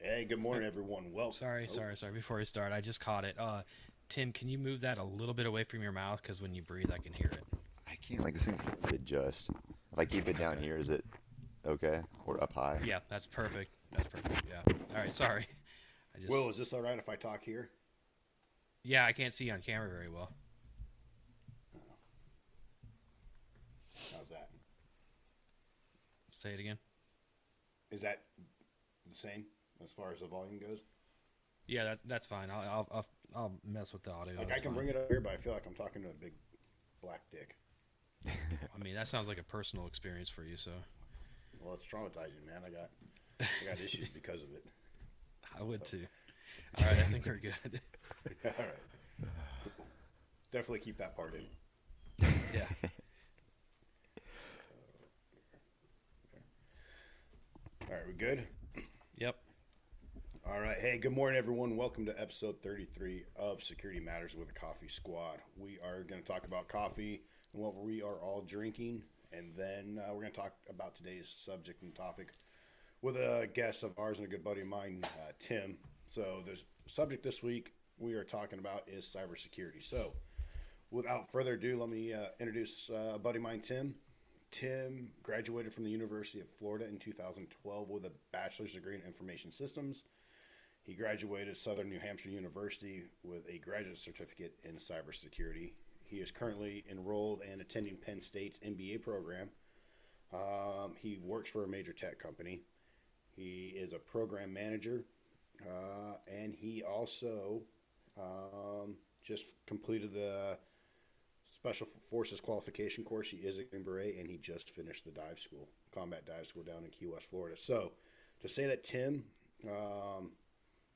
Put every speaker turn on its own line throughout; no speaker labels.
Hey, good
Uh,
morning, everyone.
sorry,
Oh,
sorry, sorry. Before we start, I just caught it. Tim, can you move that a little bit away from your mouth? Because when you breathe, I can hear it.
I can't like this thing's hard to adjust. If I keep it down
Okay.
here, is it okay? Or up high?
Yeah, that's perfect. That's perfect. Yeah. All right. Sorry. I just.
Will, is this all right if I talk here?
Yeah, I can't see you on camera very well.
How's that?
Say it again.
Is that the same as far as the volume goes?
Yeah, that's fine. I'll mess with the audio.
Like, I
That's
can
fine.
bring it up here, but I feel like I'm talking to a big black dick.
I mean, that sounds like a personal experience for you. So
Well, it's traumatizing, man. I got issues because of it.
I would
So,
too. All right. I think we're good.
all right, cool. Definitely keep that part in.
Yeah.
All right, we good?
Yep.
All right. Hey, good morning, everyone. Welcome to episode 33 of Security Matters with the Coffee Squad. We are going to talk about coffee and what we are all drinking, and then we're going to talk about today's subject and topic with a guest of ours and a good buddy of mine, Tim. So, the subject this week we are talking about is cybersecurity. So, without further ado, let me introduce a buddy of mine, Tim. Tim graduated from the University of Florida in 2012 with a bachelor's degree in information systems. He graduated Southern New Hampshire University with a graduate certificate in cybersecurity. He is currently enrolled and attending Penn State's MBA program. He works for a major tech company. He is a program manager, and he also just completed the Special Forces qualification course. He is a Green Beret, and he just finished the dive school, combat dive school down in Key West, Florida. So, to say that Tim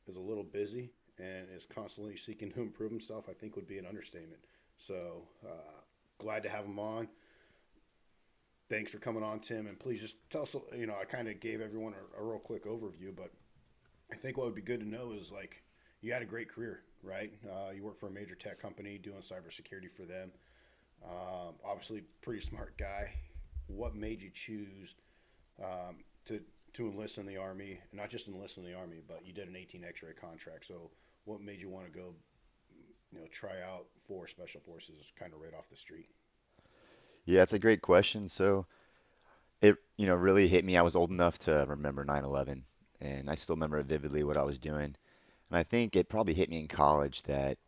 is a little busy and is constantly seeking to improve himself, I think would be an understatement. So, glad to have him on. Thanks for coming on, Tim. And please just tell us, I kind of gave everyone a real quick overview, but I think what would be good to know is like you had a great career, right? You work for a major tech company doing cybersecurity for them. Obviously, pretty smart guy. What made you choose to enlist in the army? And not just enlist in the army, but you did an 18 X-ray contract. So, what made you want to go, try out for special forces, kind of right off the street?
Yeah, it's a great question. So it really hit me. I was old enough to remember 9/11, and I still remember vividly what I was doing. And I think it probably hit me in college that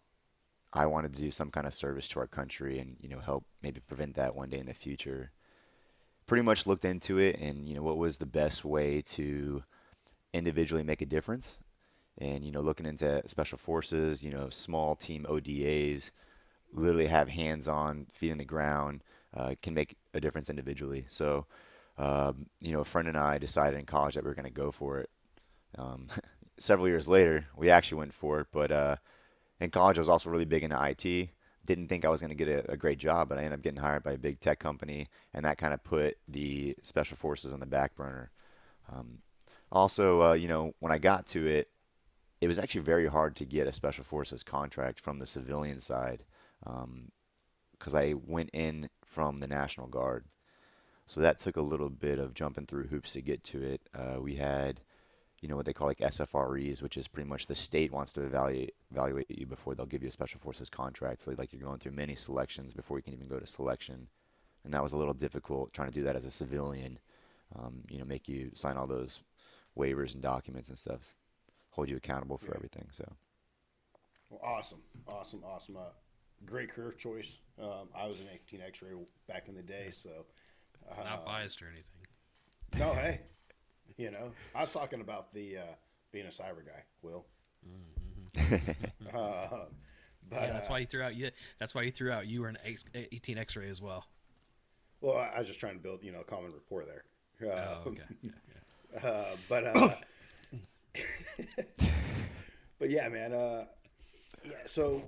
I wanted to do some kind of service to our country and, help maybe prevent that one day in the future. Pretty much looked into it and, what was the best way to individually make a difference. And, looking into special forces, small team ODAs, literally have hands on, feet in the ground, can make a difference individually. So, a friend and I decided in college that we were going to go for it. Um, Several years later, we actually went for it, but in college, I was also really big into IT. Didn't think I was going to get a great job, but I ended up getting hired by a big tech company, and that kind of put the special forces on the back burner. Um, Also, when I got to it, it was actually very hard to get a special forces contract from the civilian side because I went in from the National Guard. So that took a little bit of jumping through hoops to get to it. We had, what they call like SFREs, which is pretty much the state wants to evaluate you before they'll give you a special forces contract. So like you're going through many selections before you can even go to selection, and that was a little difficult trying to do that as a civilian. Make you sign all those waivers and documents and stuff, hold you accountable for
Yeah.
everything. So
Well, awesome, awesome, awesome. Great career choice. I was an 18 X-ray back in the day, so
Not
um,
biased or anything.
no, hey, I was talking about the being a cyber guy, Will. Uh, but
Yeah, that's why you threw out. Yeah, that's why you threw out. You were an 18 X-ray as well.
well, I was just trying to build, a common rapport there.
Oh, okay. Yeah,
But but yeah, man. Yeah. So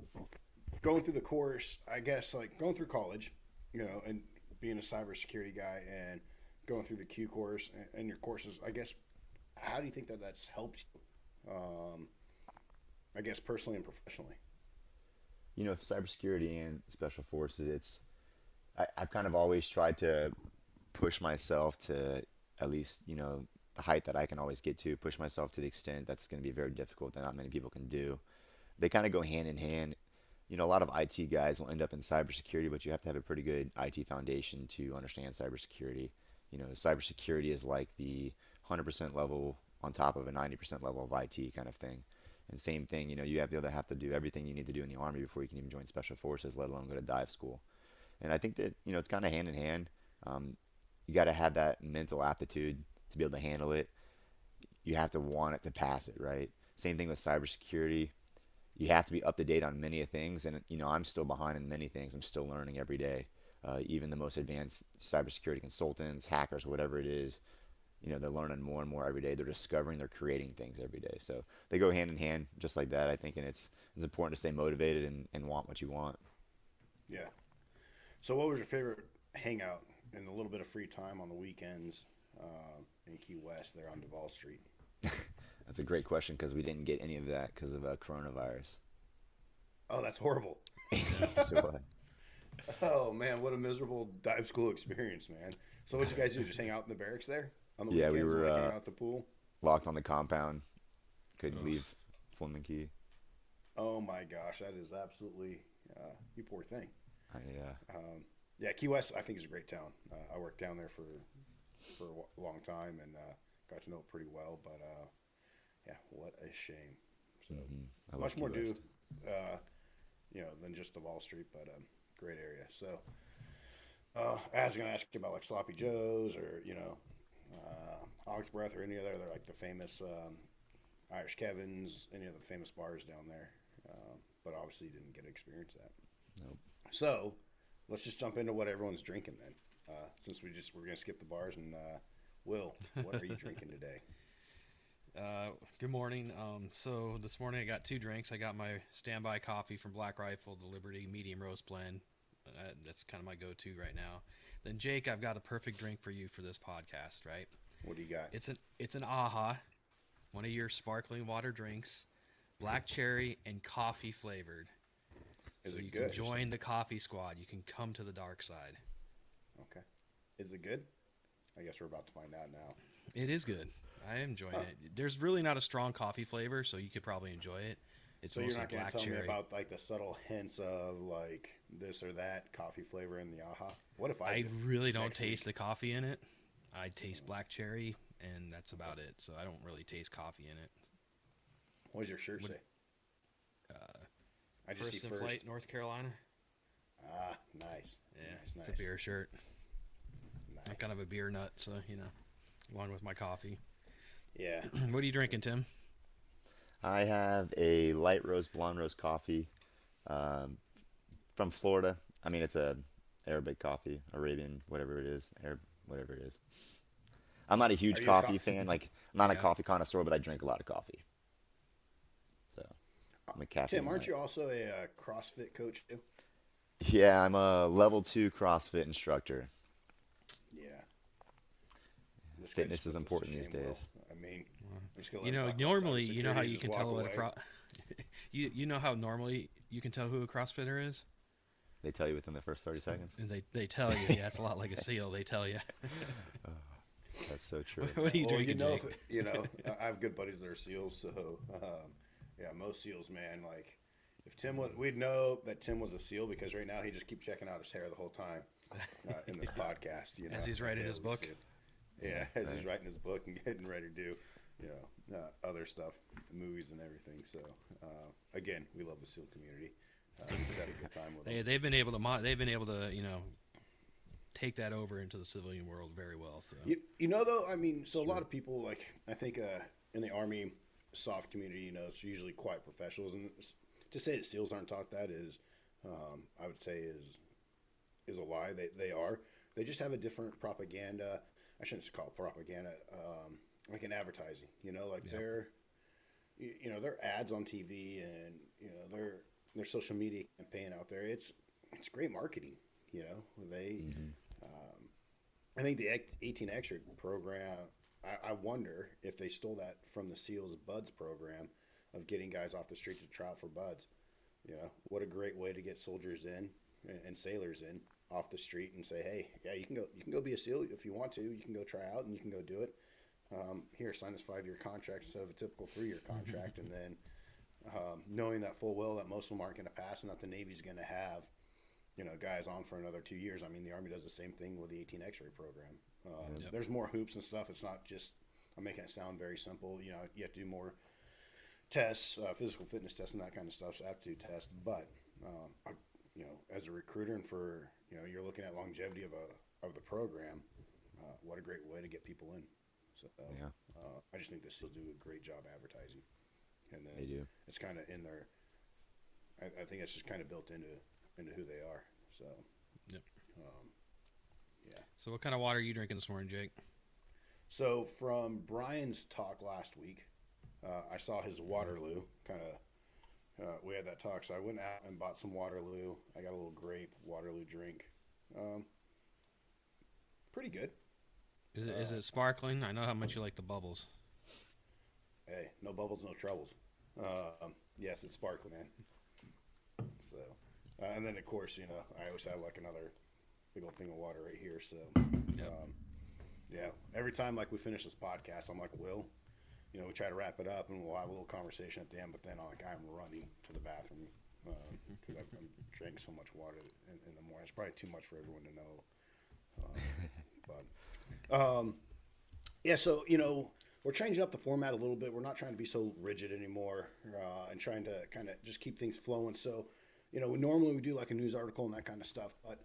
going through the course, I guess like going through college, and being a cybersecurity guy and going through the Q course and your courses, I guess, how do you think that that's helped you? I guess personally and professionally.
cybersecurity and special forces, I've kind of always tried to push myself to at least, the height that I can always get to, push myself to the extent that's going to be very difficult that not many people can do. They kind of go hand in hand. You know, a lot of IT guys will end up in cybersecurity, but you have to have a pretty good IT foundation to understand cybersecurity. You know, cybersecurity is like the 100% level on top of a 90% level of IT kind of thing. And same thing, you know, you have to do everything you need to do in the Army before you can even join Special Forces, let alone go to dive school. And I think that, you know, it's kind of hand in hand. Um, you got to have that mental aptitude to be able to handle it. You have to want it to pass it, right? Same thing with cybersecurity. You have to be up to date on many things, and you know I'm still behind in many things. I'm still learning every day. Even the most advanced cybersecurity consultants, hackers, whatever it is, you know they're learning more and more every day. They're discovering, they're creating things every day. So they go hand in hand, just like that, I think. And it's important to stay motivated and want what you want.
Yeah. So, what was your favorite hangout and a little bit of free time on the weekends in Key West there on Duval Street?
That's a great question because we didn't get any of that because of coronavirus.
Oh, that's horrible.
Yes, it was.
Oh man, what a miserable dive school experience, man. So what you guys do? Just hang out in the barracks there on the
Yeah, we
weekends and
were
like hang out at the pool?
locked on the compound, couldn't
Ugh.
leave Fleming Key.
Oh my gosh, that is absolutely you poor thing.
Yeah.
Yeah, Key West I think is a great town. I worked down there for a long time and got to know it pretty well. But yeah, what a shame. So
I love
much
Key
more do
West.
than just the Wall Street, but great area. So I was going to ask you about like Sloppy Joe's or Hog's Breath or any other like the famous Irish Kevin's, any of the famous bars down there. But obviously you didn't get to experience that.
Nope.
So let's just jump into what everyone's drinking then. Since we're going to skip the bars and Will, what are you drinking today?
Good morning. So this morning I got two drinks. I got my standby coffee from Black Rifle, the Liberty Medium Roast Blend. That's kind of my go-to right now. Then Jake, I've got a perfect drink for you for this podcast. Right?
What do you got?
It's an AHA, one of your sparkling water drinks, black cherry and coffee flavored.
Is
So
it
you
good?
can join the coffee squad. You can come to the dark side.
Okay. Is it good? I guess we're about to find out now.
It is good. I am enjoying it. There's really not a strong coffee flavor, so you could probably enjoy it. It's
So you're
mostly
not going to
black
tell
cherry.
me about like the subtle hints of like this or that coffee flavor in the AHA? What if I
I
did
really don't
next
taste
week?
the coffee in it. I taste black cherry, and that's about it. So I don't really taste coffee in it.
What does your shirt say? I just
First
see
in
first.
Flight, North Carolina.
Ah, nice.
Yeah,
Nice,
it's
nice.
a beer shirt.
Nice.
I'm kind of a beer nut, so along with my coffee.
Yeah.
What are you drinking, Tim?
I have a light roast, blonde roast coffee um, from Florida. I mean, it's a Arabic coffee, Arabian, whatever it is, Arab, whatever it is. I'm not a
Are
huge
you a
coffee fan. Like, I'm not a
Yeah.
coffee connoisseur, but I drink a lot of coffee. So I'm a
Tim,
caffeine
aren't
nut.
you also a CrossFit coach too?
Yeah, I'm a level 2 CrossFit instructor.
Yeah. This guy just
Fitness is
puts us to
important these
shame, Will.
days.
I mean, I'm just gonna let him talk about
Normally, you know how
cybersecurity and
you
just
can tell
walk
what a
away.
you know how normally you can tell who a CrossFitter is,
They tell you within the first 30 seconds.
and they tell you. Yeah, it's a lot like a SEAL. They tell you.
That's so true.
What are you
Well,
drinking, Jake?
I have good buddies that are SEALs, so yeah, most SEAls, man. Like, if Tim was, we'd know that Tim was a SEAL because right now he just keeps checking out his hair the whole time in this podcast.
As he's writing
Like,
his
at
book.
least yeah, as he's
Right.
writing his book and getting ready to do, other stuff, the movies and everything. So again, we love the SEAL community. We just had a good time with them.
They've been able to take that over into the civilian world very well. So
Though, I mean, so a lot of people, like, I think in the Army soft community, it's usually quite professionals. And to say that SEALs aren't taught that is, I would say, is a lie. They are. They just have a different propaganda. I shouldn't call it propaganda, like in advertising. Like
Yep.
their ads on TV and, their social media campaign out there. It's great marketing. They. I think the 18 Extra program, I wonder if they stole that from the SEALs Buds program of getting guys off the street to try out for Buds. What a great way to get soldiers in and sailors in off the street and say, hey, yeah, you can go be a SEAL if you want to. You can go try out and you can go do it. here, sign this 5-year contract instead of a typical 3-year contract. And then knowing that full well that most of them aren't going to pass and that the Navy's going to have, guys on for another 2 years. I mean, the Army does the same thing with the 18 X-ray program. There's more hoops and stuff. It's not just, I'm making it sound very simple. You have to do more tests, physical fitness tests and that kind of stuff, so aptitude tests. But, as a recruiter and for, you're looking at longevity of the program, what a great way to get people in. So I just think they still do a great job advertising. And then
They do.
it's kind of in their, I think it's just kind of built into who they are. So,
Yep.
yeah.
So what kind of water are you drinking this morning, Jake?
So from Brian's talk last week, I saw his Waterloo kind of, we had that talk. So I went out and bought some Waterloo. I got a little grape Waterloo drink. Pretty good.
Is it sparkling? I know how much you like the bubbles.
Hey, no bubbles, no troubles. Yes, it's sparkling, man. So, and then of course, I always have like another big old thing of water right here. So, yeah, every time like we finish this podcast, I'm like, Will, we try to wrap it up and we'll have a little conversation at the end. But then I'm running to the bathroom because I'm drinking so much water in the morning. It's probably too much for everyone to know. Yeah, so we're changing up the format a little bit. We're not trying to be so rigid anymore, and trying to kind of just keep things flowing. So, normally we do like a news article and that kind of stuff. But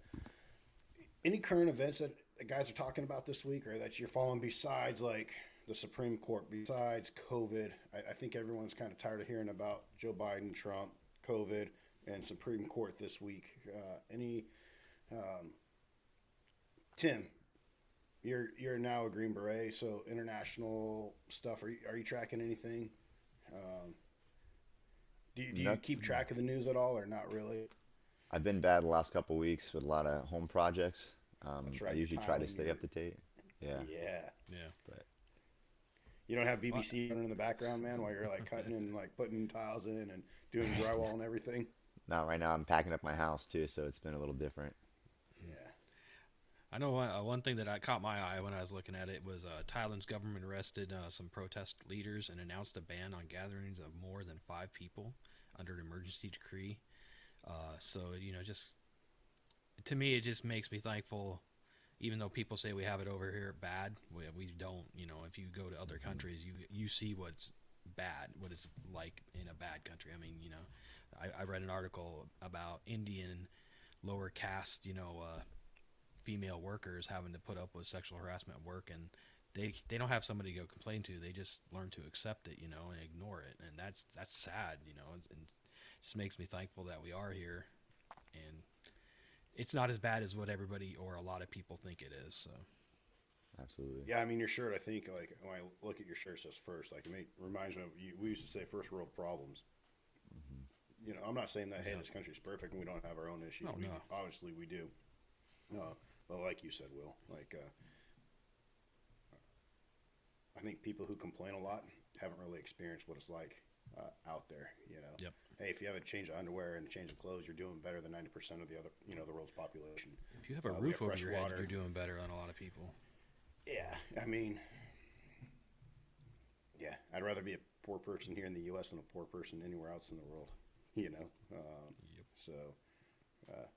any current events that guys are talking about this week, or that you're following besides like the Supreme Court, besides COVID? I think everyone's kind of tired of hearing about Joe Biden, Trump, COVID, and Supreme Court this week. Tim? You're now a Green Beret, so international stuff. Are you tracking anything? Do you keep track of the news at all, or not really?
I've been bad the last couple weeks with a lot of home projects.
That's right,
I
your
usually try to
tiling,
stay up to date. Yeah,
Yeah.
but
You don't have BBC running in the background, man, while you're like cutting and like putting tiles in and doing drywall and everything.
not right now. I'm packing up my house too, so it's been a little different.
Yeah.
I know one thing that caught my eye when I was looking at it was Thailand's government arrested some protest leaders and announced a ban on gatherings of more than 5 people under an emergency decree. So, just to me, it just makes me thankful, even though people say we have it over here bad, we don't. If you go to other countries, you see what's bad, what it's like in a bad country. I mean, I read an article about Indian lower caste, female workers having to put up with sexual harassment at work, and they don't have somebody to go complain to. They just learn to accept it, and ignore it, and that's sad, and it just makes me thankful that we are here, and it's not as bad as what everybody or a lot of people think it is. So
Absolutely.
Yeah, I mean, your shirt, I think, like, when I look at your shirt, says first. Like, it reminds me of, we used to say first world problems. I'm not saying that, hey, this country's perfect and we don't have our own issues.
Oh, no.
Obviously, we do. But like you said, Will, like, I think people who complain a lot haven't really experienced what it's like out there,
Yep.
Hey, if you have a change of underwear and a change of clothes, you're doing better than 90% of the other, the world's population.
If you have a
We
roof
have
over
fresh
your head,
water.
you're doing better than a lot of people.
Yeah, I mean, yeah, I'd rather be a poor person here in the U.S. than a poor person anywhere else in the world,
Yep.
So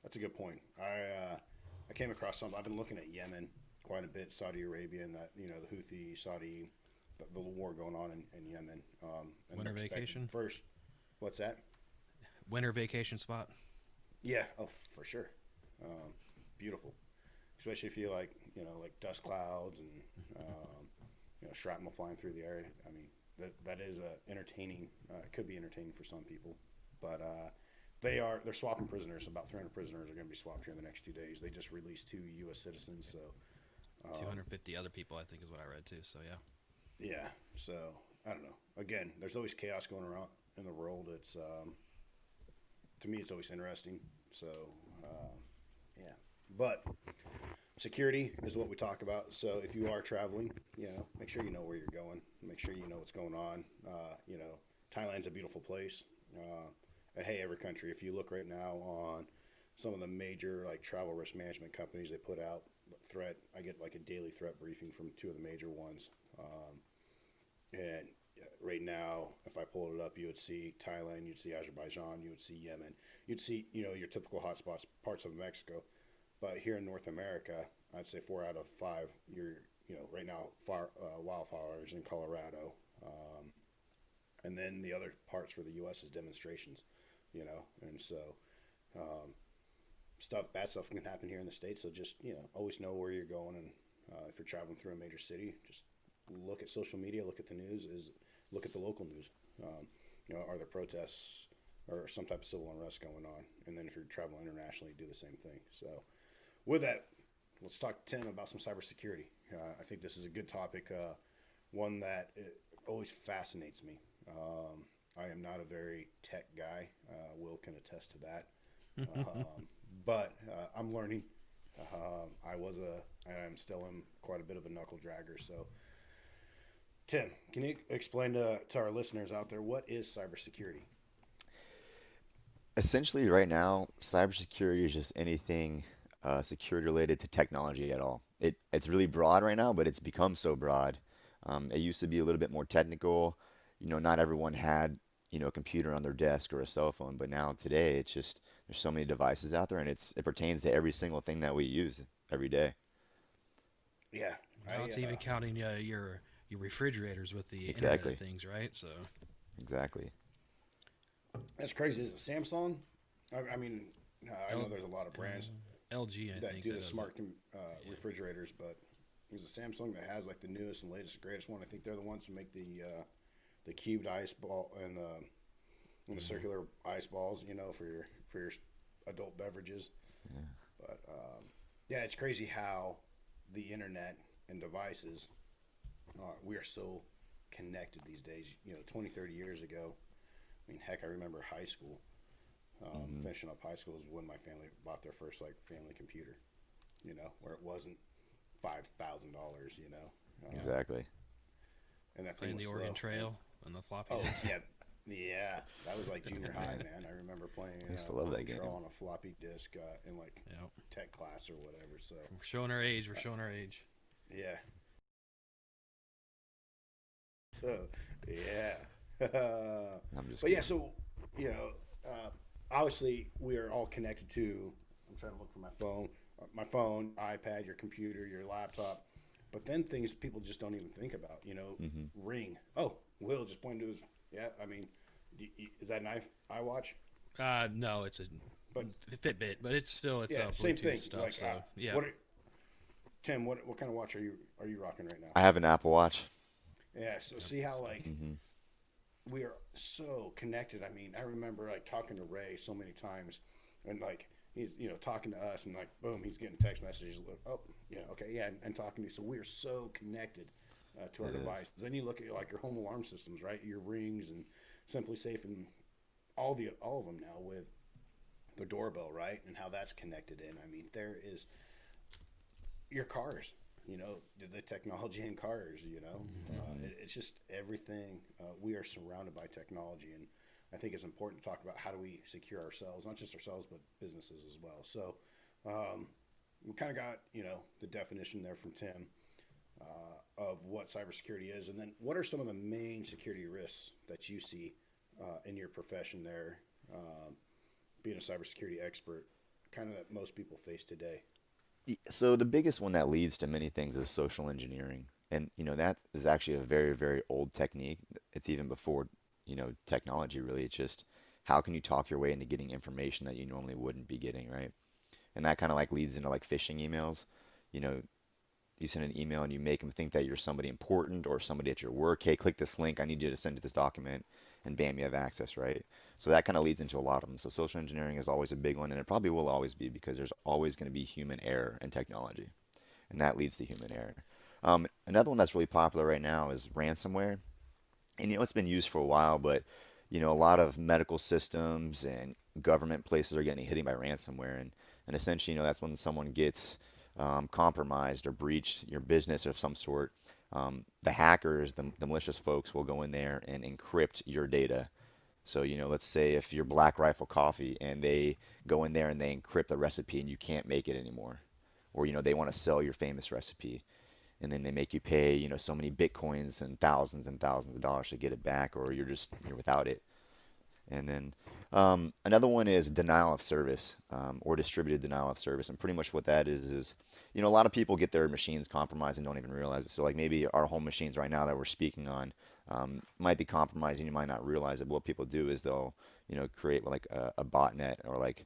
that's a good point. I came across something. I've been looking at Yemen quite a bit, Saudi Arabia, and that the Houthi, Saudi, the war going on in Yemen. And
Winter
they're expecting
vacation?
first. What's that?
Winter vacation spot.
Yeah, oh, for sure. Beautiful, especially if you like dust clouds and shrapnel flying through the air. I mean, that is entertaining. It could be entertaining for some people, but they're swapping prisoners. About 300 prisoners are going to be swapped here in the next 2 days. They just released 2 U.S. citizens, so
250 other people, I think, is what I read too. So yeah.
yeah. So I don't know. Again, there's always chaos going around in the world. It's to me, it's always interesting. So yeah, but security is what we talk about. So if you are traveling, make sure you know where you're going. Make sure you know what's going on. Thailand's a beautiful place. And hey, every country, if you look right now on some of the major like travel risk management companies, they put out threat. I get like a daily threat briefing from two of the major ones. And right now, if I pulled it up, you would see Thailand, you'd see Azerbaijan, you would see Yemen, you'd see your typical hotspots, parts of Mexico. But here in North America, I'd say 4 out of 5. Right now, wildfires in Colorado, and then the other parts for the U.S. is demonstrations. And so bad stuff can happen here in the States. So just always know where you're going, and if you're traveling through a major city, just look at social media, look at the news, look at the local news. Are there protests or some type of civil unrest going on? And then if you're traveling internationally, do the same thing. So with that, let's talk to Tim about some cybersecurity. I think this is a good topic, one that always fascinates me. I am not a very tech guy. Will can attest to that. But I'm learning. And I'm still in quite a bit of a knuckle dragger. So, Tim, can you explain to our listeners out there what is cybersecurity?
Essentially, right now, cybersecurity is just anything security related to technology at all. It's really broad right now, but it's become so broad. It used to be a little bit more technical. Not everyone had, a computer on their desk or a cell phone, but now today it's just there's so many devices out there, and it pertains to every single thing that we use every day.
Yeah,
Now it's even counting your refrigerators with the Internet
Exactly.
of Things, right? So
Exactly.
that's crazy. Is it Samsung? I mean, I know
L,
there's a lot of brands
LG, I
that
think
do
that
the
does it.
smart
Yeah.
refrigerators, but there's a Samsung that has like the newest and latest, greatest one. I think they're the ones who make the cubed ice ball and the circular ice balls, for your adult beverages.
Yeah.
But yeah, it's crazy how the internet and devices we are so connected these days. 20, 30 years ago. I mean, heck, I remember high school.
Hmm.
Finishing up high school is when my family bought their first like family computer. Where it wasn't $5,000.
Exactly.
And that thing
Playing
was
the
slow.
Oregon
And
Trail and the floppy
oh
disk.
yeah, yeah, that was like junior high, man. I remember playing
I used to love that
Oregon Trail
game.
on a floppy disk in like
Yep.
tech class or whatever. So
We're showing our age. We're
uh,
showing our age.
yeah, so yeah,
I'm just
but yeah,
kidding.
so you know, obviously we are all connected to. I'm trying to look for my phone, iPad, your computer, your laptop. But then things people just don't even think about.
Hmm.
Ring. Oh, Will just pointed to his. Yeah, I mean, is that an iWatch?
No, it's a
But
Fitbit, but it's
yeah, same
Bluetooth
thing.
stuff.
Like,
So yeah,
what, are, Tim? What kind of watch are you rocking right now?
I have an Apple Watch.
Yeah. So
yep.
see how
So
like
Hmm.
we are so connected. I mean, I remember like talking to Ray so many times, and like he's talking to us, and like boom, he's getting text messages. Oh, yeah, okay, yeah, and talking to you. So we are so connected to our
It is.
devices. Then you look at like your home alarm systems, right? Your rings and Simply Safe and all of them now with the doorbell, right? And how that's connected in. I mean, there is your cars. The technology in cars.
Hmm.
It's just everything. We are surrounded by technology, and I think it's important to talk about how do we secure ourselves, not just ourselves, but businesses as well. So we kind of got the definition there from Tim of what cybersecurity is, and then what are some of the main security risks that you see in your profession there, being a cybersecurity expert, kind of that most people face today.
So the biggest one that leads to many things is social engineering. And that is actually a very, very old technique. It's even before, technology really. It's just how can you talk your way into getting information that you normally wouldn't be getting, right? And that kind of like leads into like phishing emails. You know, you send an email and you make them think that you're somebody important or somebody at your work. Hey, click this link. I need you to send to this document, and bam, you have access, right? So that kind of leads into a lot of them. So social engineering is always a big one, and it probably will always be because there's always going to be human error in technology, and that leads to human error. Another one that's really popular right now is ransomware, and it's been used for a while, but a lot of medical systems and government places are getting hit by ransomware, and essentially, that's when someone gets compromised or breached your business of some sort. The hackers, the malicious folks, will go in there and encrypt your data. So, let's say if you're Black Rifle Coffee and they go in there and they encrypt the recipe and you can't make it anymore. or they want to sell your famous recipe, and then they make you pay so many bitcoins and thousands of dollars to get it back, or you're without it. And then another one is denial of service, or distributed denial of service. And pretty much what that is, a lot of people get their machines compromised and don't even realize it. So like maybe our home machines right now that we're speaking on might be compromised and you might not realize it. But what people do is they'll, create like a botnet, or like,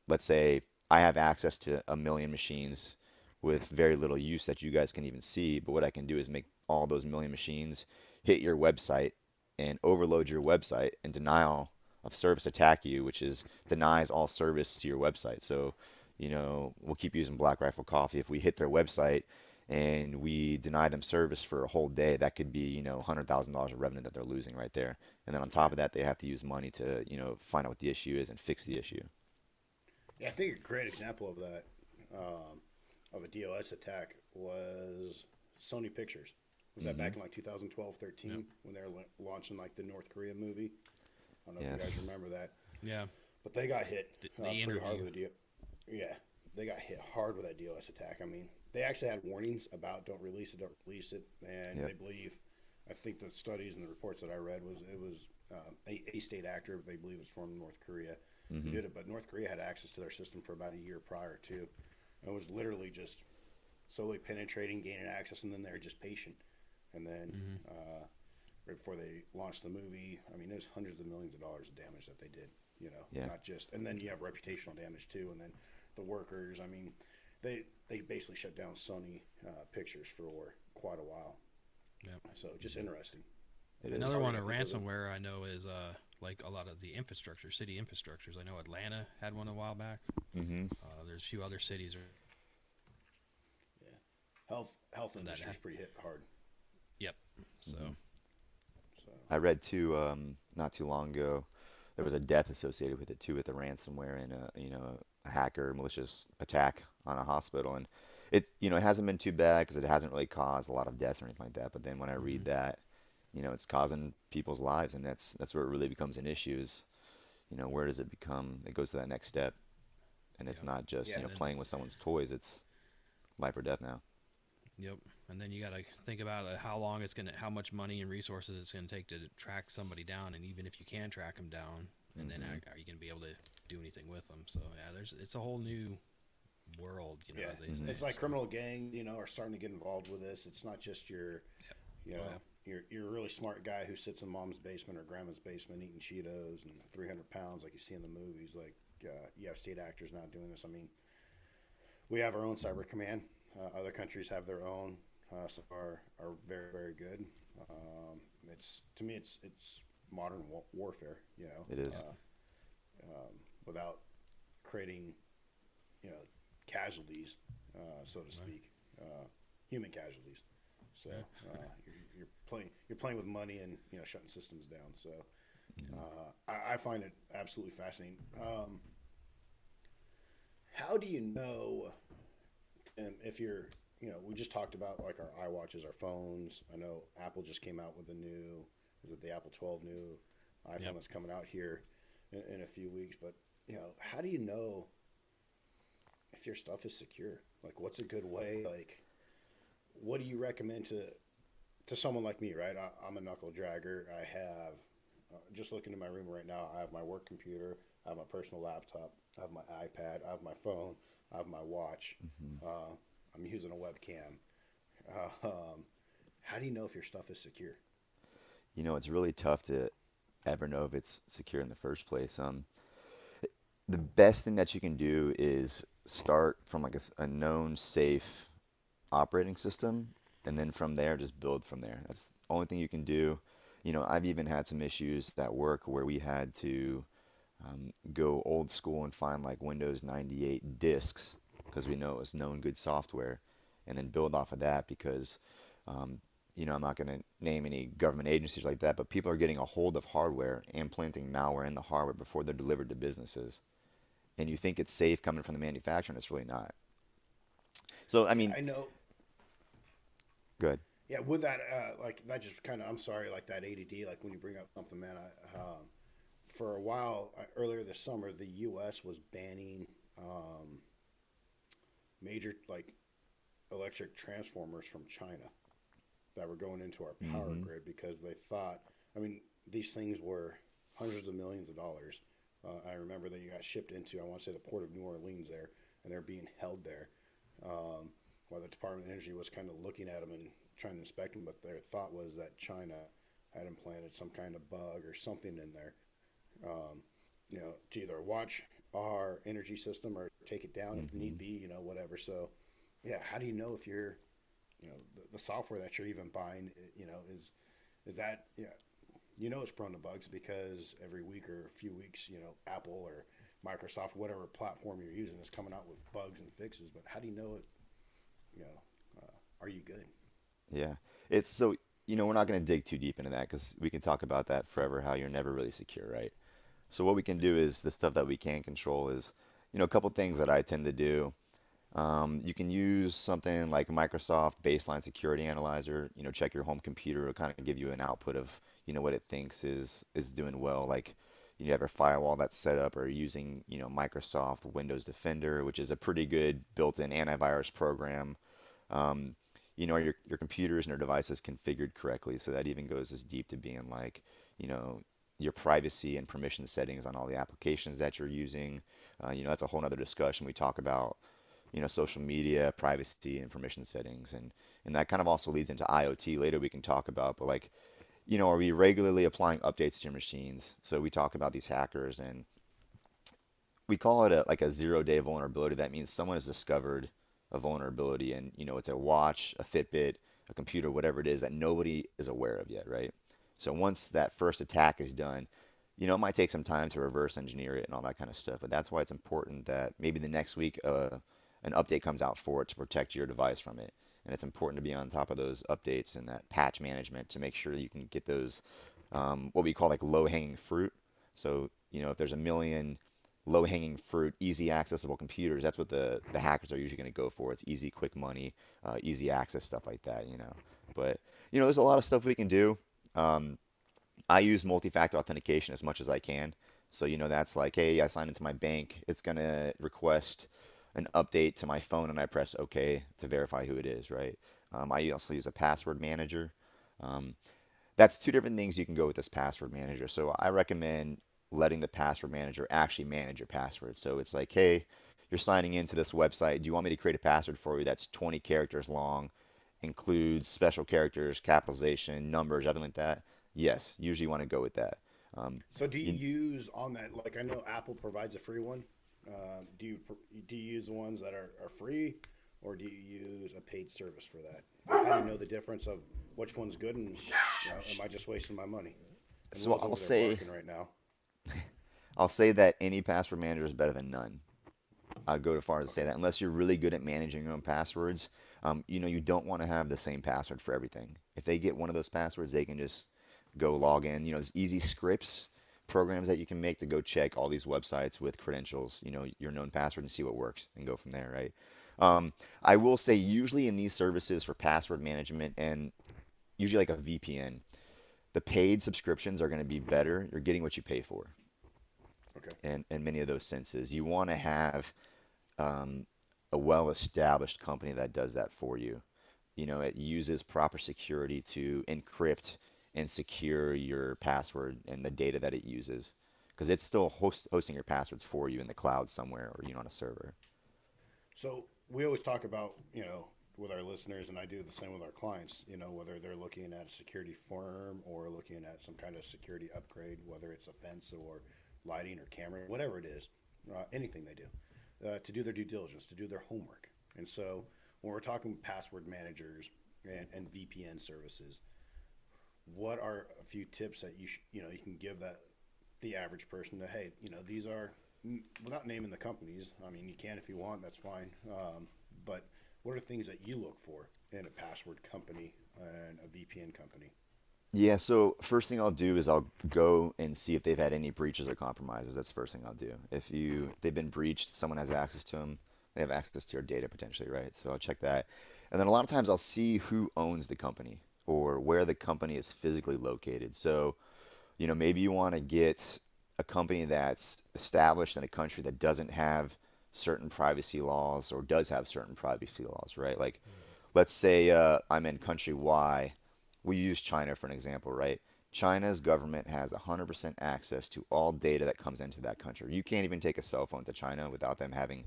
let's say I have access to a million machines with very little use that you guys can even see. But what I can do is make all those million machines hit your website and overload your website, and denial of service attack you, which is denies all service to your website. So, we'll keep using Black Rifle Coffee. If we hit their website and we deny them service for a whole day, that could be, $100,000 of revenue that they're losing right there. And then on top of that, they have to use money to, find out what the issue is and fix the issue.
Yeah, I think a great example of that, of a DOS attack, was Sony Pictures. Was that back in like 2012, 13,
Yep.
when they were launching like the North Korea movie? I don't know if you
Yes.
guys remember that.
Yeah.
But they got hit
The
pretty hard
interview.
with the Yeah, they got hit hard with that DOS attack. I mean, they actually had warnings about don't release it, and
Yep.
they believe. I think the studies and the reports that I read was it was a state actor they believe was from North Korea who did it, but North Korea had access to their system for about a year prior too, and it was literally just slowly penetrating, gaining access, and then they're just patient. And then right before they launched the movie, I mean, there's hundreds of millions of dollars of damage that they did.
Yeah.
Not just, and then you have reputational damage too, and then the workers. I mean, they basically shut down Sony Pictures for quite a while.
Yep.
So just interesting.
It is.
Another one of
I think it was
ransomware I know is like a lot of the infrastructure, city infrastructures. I know Atlanta had one a while back.
Mm-hmm.
There's a few other cities.
Yeah, health
That
industry is
had-
pretty hit hard.
Yep. So
So
I read too, not too long ago, there was a death associated with it too, with the ransomware and a hacker malicious attack on a hospital, and it hasn't been too bad because it hasn't really caused a lot of deaths or anything like that. But then when I read that, it's causing people's lives, and that's where it really becomes an issue. Is where does it become? It goes to that next step, and it's
yeah.
not just
yeah,
playing with someone's toys. It's life or death now.
Yep. And then you got to think about how much money and resources it's going to take to track somebody down. And even if you can track them down, and then are you going to be able to do anything with them? So yeah, it's a whole new world,
yeah,
as they say.
it's like criminal gangs, are starting to get involved with this. It's not just you know,
Oh,
you're a really smart guy who sits in mom's basement or grandma's basement eating Cheetos and 300 pounds like you see in the movies. Like, you have state actors now doing this. I mean, we have our own cyber command. Other countries have their own. Some are very, very good. It's to me, it's modern warfare.
It is.
Without creating, casualties, so to speak, human casualties. So you're playing with money and shutting systems down. So I find it absolutely fascinating. How do you know if you're we just talked about like our iWatches, our phones. I know Apple just came out with is it the Apple 12 new iPhone that's coming out here in a few weeks? But how do you know if your stuff is secure? Like, what's a good way? Like, what do you recommend to someone like me? Right, I'm a knuckle dragger. I have just looking in my room right now. I have my work computer. I have my personal laptop. I have my iPad. I have my phone. I have my watch. I'm using a webcam. How do you know if your stuff is secure?
It's really tough to ever know if it's secure in the first place. The best thing that you can do is start from like a known safe operating system, and then from there just build from there. That's the only thing you can do. I've even had some issues at work where we had to go old school and find like Windows 98 disks because we know it was known good software, and then build off of that because I'm not going to name any government agencies like that, but people are getting a hold of hardware and planting malware in the hardware before they're delivered to businesses. And you think it's safe coming from the manufacturer, and it's really not. So, I
Yeah,
mean,
I know.
good.
Yeah, with that, like that just kind of, I'm sorry, like that ADD, like when you bring up something, man, for a while, earlier this summer, the U.S. was banning major like electric transformers from China that were going into our power
Mm-hmm.
grid because they thought, I mean, these things were hundreds of millions of dollars. I remember that you got shipped into, I want to say, the port of New Orleans there, and they're being held there. While the Department of Energy was kind of looking at them and trying to inspect them, but their thought was that China had implanted some kind of bug or something in there, to either watch our energy system or take it down if
Mm-hmm.
need be, whatever. So, yeah, how do you know if you're, the software that you're even buying, is that, it's prone to bugs because every week or a few weeks, Apple or Microsoft, whatever platform you're using, is coming out with bugs and fixes. But how do you know it? You know, are you good?
Yeah. It's so, we're not going to dig too deep into that because we can talk about that forever, how you're never really secure, right? So what we can do is the stuff that we can control is, a couple things that I tend to do. You can use something like Microsoft Baseline Security Analyzer, check your home computer. It'll kind of give you an output of, what it thinks is doing well. Like, you have a firewall that's set up or using, Microsoft Windows Defender, which is a pretty good built-in antivirus program. Um, are your computers and your devices configured correctly? So that even goes as deep to being like, you know, your privacy and permission settings on all the applications that you're using. That's a whole nother discussion. We talk about, social media, privacy, and permission settings, and that kind of also leads into IoT later we can talk about. But like, are we regularly applying updates to your machines? So we talk about these hackers, and we call it like a 0-day vulnerability. That means someone has discovered a vulnerability, and it's a watch, a Fitbit, a computer, whatever it is that nobody is aware of yet, right? So once that first attack is done, it might take some time to reverse engineer it and all that kind of stuff. But that's why it's important that maybe the next week an update comes out for it to protect your device from it. And it's important to be on top of those updates and that patch management to make sure that you can get those what we call like low-hanging fruit. So, if there's a million low-hanging fruit, easy accessible computers, that's what the hackers are usually going to go for. It's easy, quick money, easy access, stuff like that. But, there's a lot of stuff we can do. Um, I use multi-factor authentication as much as I can. So, that's like, hey, I signed into my bank. It's going to request an update to my phone, and I press OK to verify who it is, right? I also use a password manager. Um, that's two different things you can go with this password manager. So I recommend letting the password manager actually manage your password. So it's like, hey, you're signing into this website. Do you want me to create a password for you that's 20 characters long, includes special characters, capitalization, numbers, everything like that? Yes, usually you want to go with that. Um,
So do you
you,
use on that? Like I know Apple provides a free one. Do you use the ones that are free, or do you use a paid service for that? How do you know the difference of which one's good and am I just wasting my money? And
so
Will's
I'll
over there
say
barking right now.
I'll say that any password manager is better than none. I'd go as far as to say
Okay.
that unless you're really good at managing your own passwords, you don't want to have the same password for everything. If they get one of those passwords, they can just go log in. There's easy scripts, programs that you can make to go check all these websites with credentials, your known password and see what works and go from there, right? I will say usually in these services for password management and usually like a VPN, the paid subscriptions are going to be better. You're getting what you pay for
Okay.
in many of those senses. You want to have um, a well-established company that does that for you. It uses proper security to encrypt and secure your password and the data that it uses, because it's still hosting your passwords for you in the cloud somewhere or on a server.
So we always talk about, with our listeners, and I do the same with our clients, whether they're looking at a security firm or looking at some kind of security upgrade, whether it's a fence or lighting or camera, whatever it is, anything they do, to do their due diligence, to do their homework. And so when we're talking password managers and VPN services, what are a few tips that you can give that the average person that, hey, these are, without naming the companies, I mean, you can if you want, that's fine. But what are things that you look for in a password company and a VPN company?
Yeah, so first thing I'll do is I'll go and see if they've had any breaches or compromises. That's the first thing I'll do. If they've been breached, someone has access to them, they have access to your data potentially, right? So I'll check that. And then a lot of times I'll see who owns the company or where the company is physically located. So, maybe you want to get a company that's established in a country that doesn't have certain privacy laws or does have certain privacy laws, right? Like,
Mm.
let's say I'm in country Y. We use China for an example, right? China's government has 100% access to all data that comes into that country. You can't even take a cell phone to China without them having,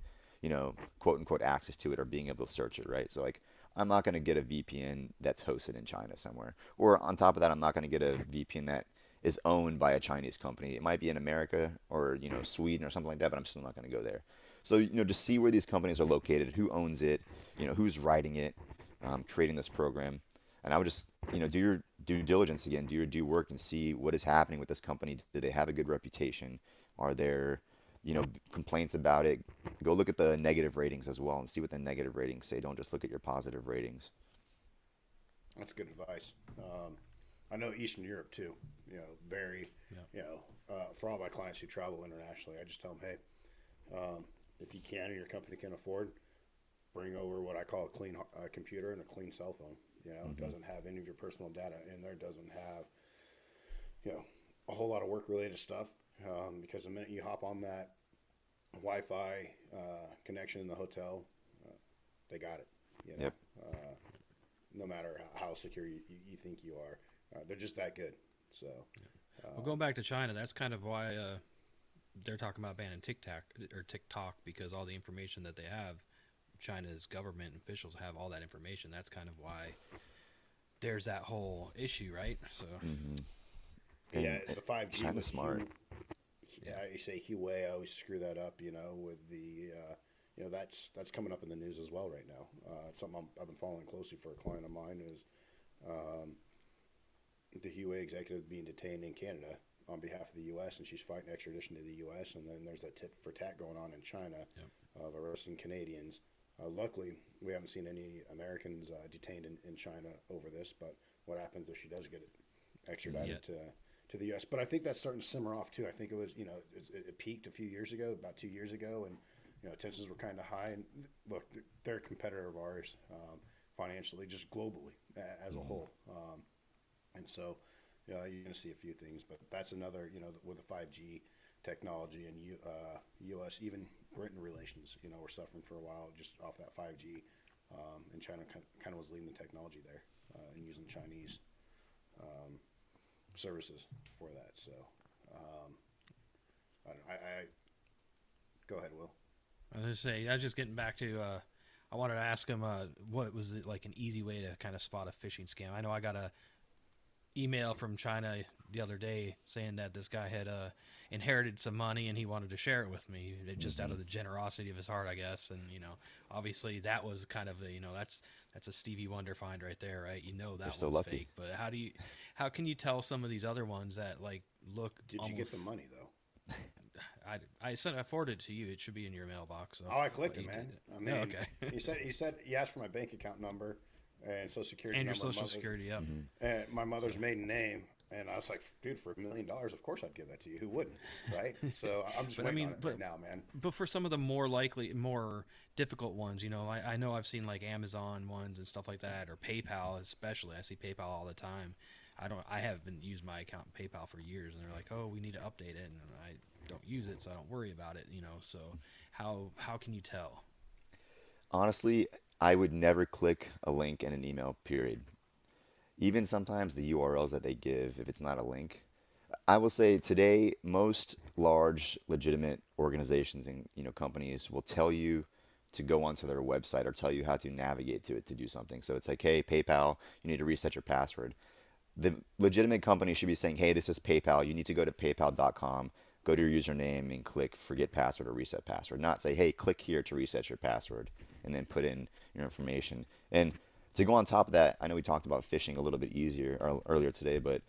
quote unquote, access to it or being able to search it, right? So, like, I'm not going to get a VPN that's hosted in China somewhere. Or on top of that, I'm not going to get a VPN that is owned by a Chinese company. It might be in America or, Sweden or something like that, but I'm still not going to go there. So, just see where these companies are located, who owns it, who's writing it, creating this program. And I would just, do your due diligence again, do your due work and see what is happening with this company. Do they have a good reputation? Are there, complaints about it? Go look at the negative ratings as well and see what the negative ratings say. Don't just look at your positive ratings.
That's good advice. I know Eastern Europe too. Very,
Yeah.
for all my clients who travel internationally, I just tell them, hey, if you can or your company can afford, bring over what I call a clean computer and a clean cell phone. It
Hmm.
doesn't have any of your personal data in there. It doesn't have, you know, a whole lot of work related stuff. Because the minute you hop on that Wi-Fi connection in the hotel, uh, they got it. You know,
Yep.
uh, no matter how secure you think you are, they're just that good. So,
Well,
um,
going back to China, that's kind of why they're talking about banning TikTok because all the information that they have, China's government officials have all that information. That's kind of why there's that whole issue, right? So
Hmm.
yeah,
And
the 5G
China's
with
smart.
yeah,
You say Huawei, I always screw that up. With the that's coming up in the news as well right now. It's something I've been following closely for a client of mine is um, the Huawei executive being detained in Canada on behalf of the U.S. and she's fighting extradition to the U.S. And then there's that tit for tat going on in China
yep,
of arresting Canadians. Luckily, we haven't seen any Americans detained in China over this. But what happens if she does get
yeah.
extradited to the U.S.? But I think that's starting to simmer off too. I think it was it peaked a few years ago, about 2 years ago, and tensions were kind of high. And look, they're a competitor of ours financially, just globally as a
Hmm.
whole. And so, you're going to see a few things, but that's another, with the 5G technology and U.S., even Britain relations, were suffering for a while just off that 5G. And China kind of was leading the technology there and using Chinese um, services for that. So, um, I go ahead, Will.
I was gonna say I was just getting back to. I wanted to ask him what was it like an easy way to kind of spot a phishing scam. I know I got a email from China the other day saying that this guy had inherited some money and he wanted to share it with me, just out
Hmm.
of the generosity of his heart, I guess. And obviously that was kind of a, that's a Stevie Wonder find right there, right?
They're
That
so
one's
lucky.
fake. But how can you tell some of these other ones that like look
Did you get
almost?
the money though?
I forwarded it to you. It should be in your mailbox. So,
Oh, I clicked
but
it,
you did
man.
it.
I
Oh,
mean,
okay.
he asked for my bank account number and social security
And your
number,
social security. Yep.
Hmm.
and my
So.
mother's maiden name. And I was like, dude, for $1 million, of course I'd give that to you. Who wouldn't, right? So I'm just
But I
waiting on
mean,
it right now, man.
but for some of the more likely, more difficult ones, I know I've seen like Amazon ones and stuff like that, or PayPal especially. I see PayPal all the time. I haven't used my account in PayPal for years, and they're like, oh, we need to update it, and I don't use it, so I don't worry about it. So how can you tell?
Honestly, I would never click a link in an email, period. Even sometimes the URLs that they give, if it's not a link. I will say today, most large, legitimate organizations and companies will tell you to go onto their website or tell you how to navigate to it to do something. So it's like, hey, PayPal, you need to reset your password. The legitimate company should be saying, hey, this is PayPal. You need to go to paypal.com, go to your username and click forget password or reset password. Not say, hey, click here to reset your password and then put in your information. And to go on top of that, I know we talked about phishing a little bit easier or earlier today, but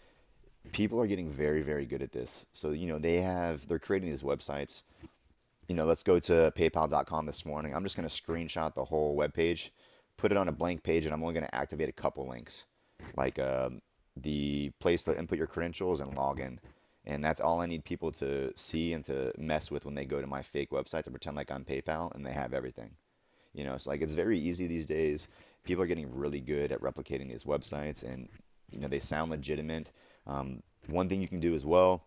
people are getting very, very good at this. So, they're creating these websites. Let's go to paypal.com this morning. I'm just going to screenshot the whole web page, put it on a blank page, and I'm only going to activate a couple links, like the place to input your credentials and log in. And that's all I need people to see and to mess with when they go to my fake website to pretend like I'm PayPal and they have everything. It's like it's very easy these days. People are getting really good at replicating these websites and they sound legitimate. One thing you can do as well,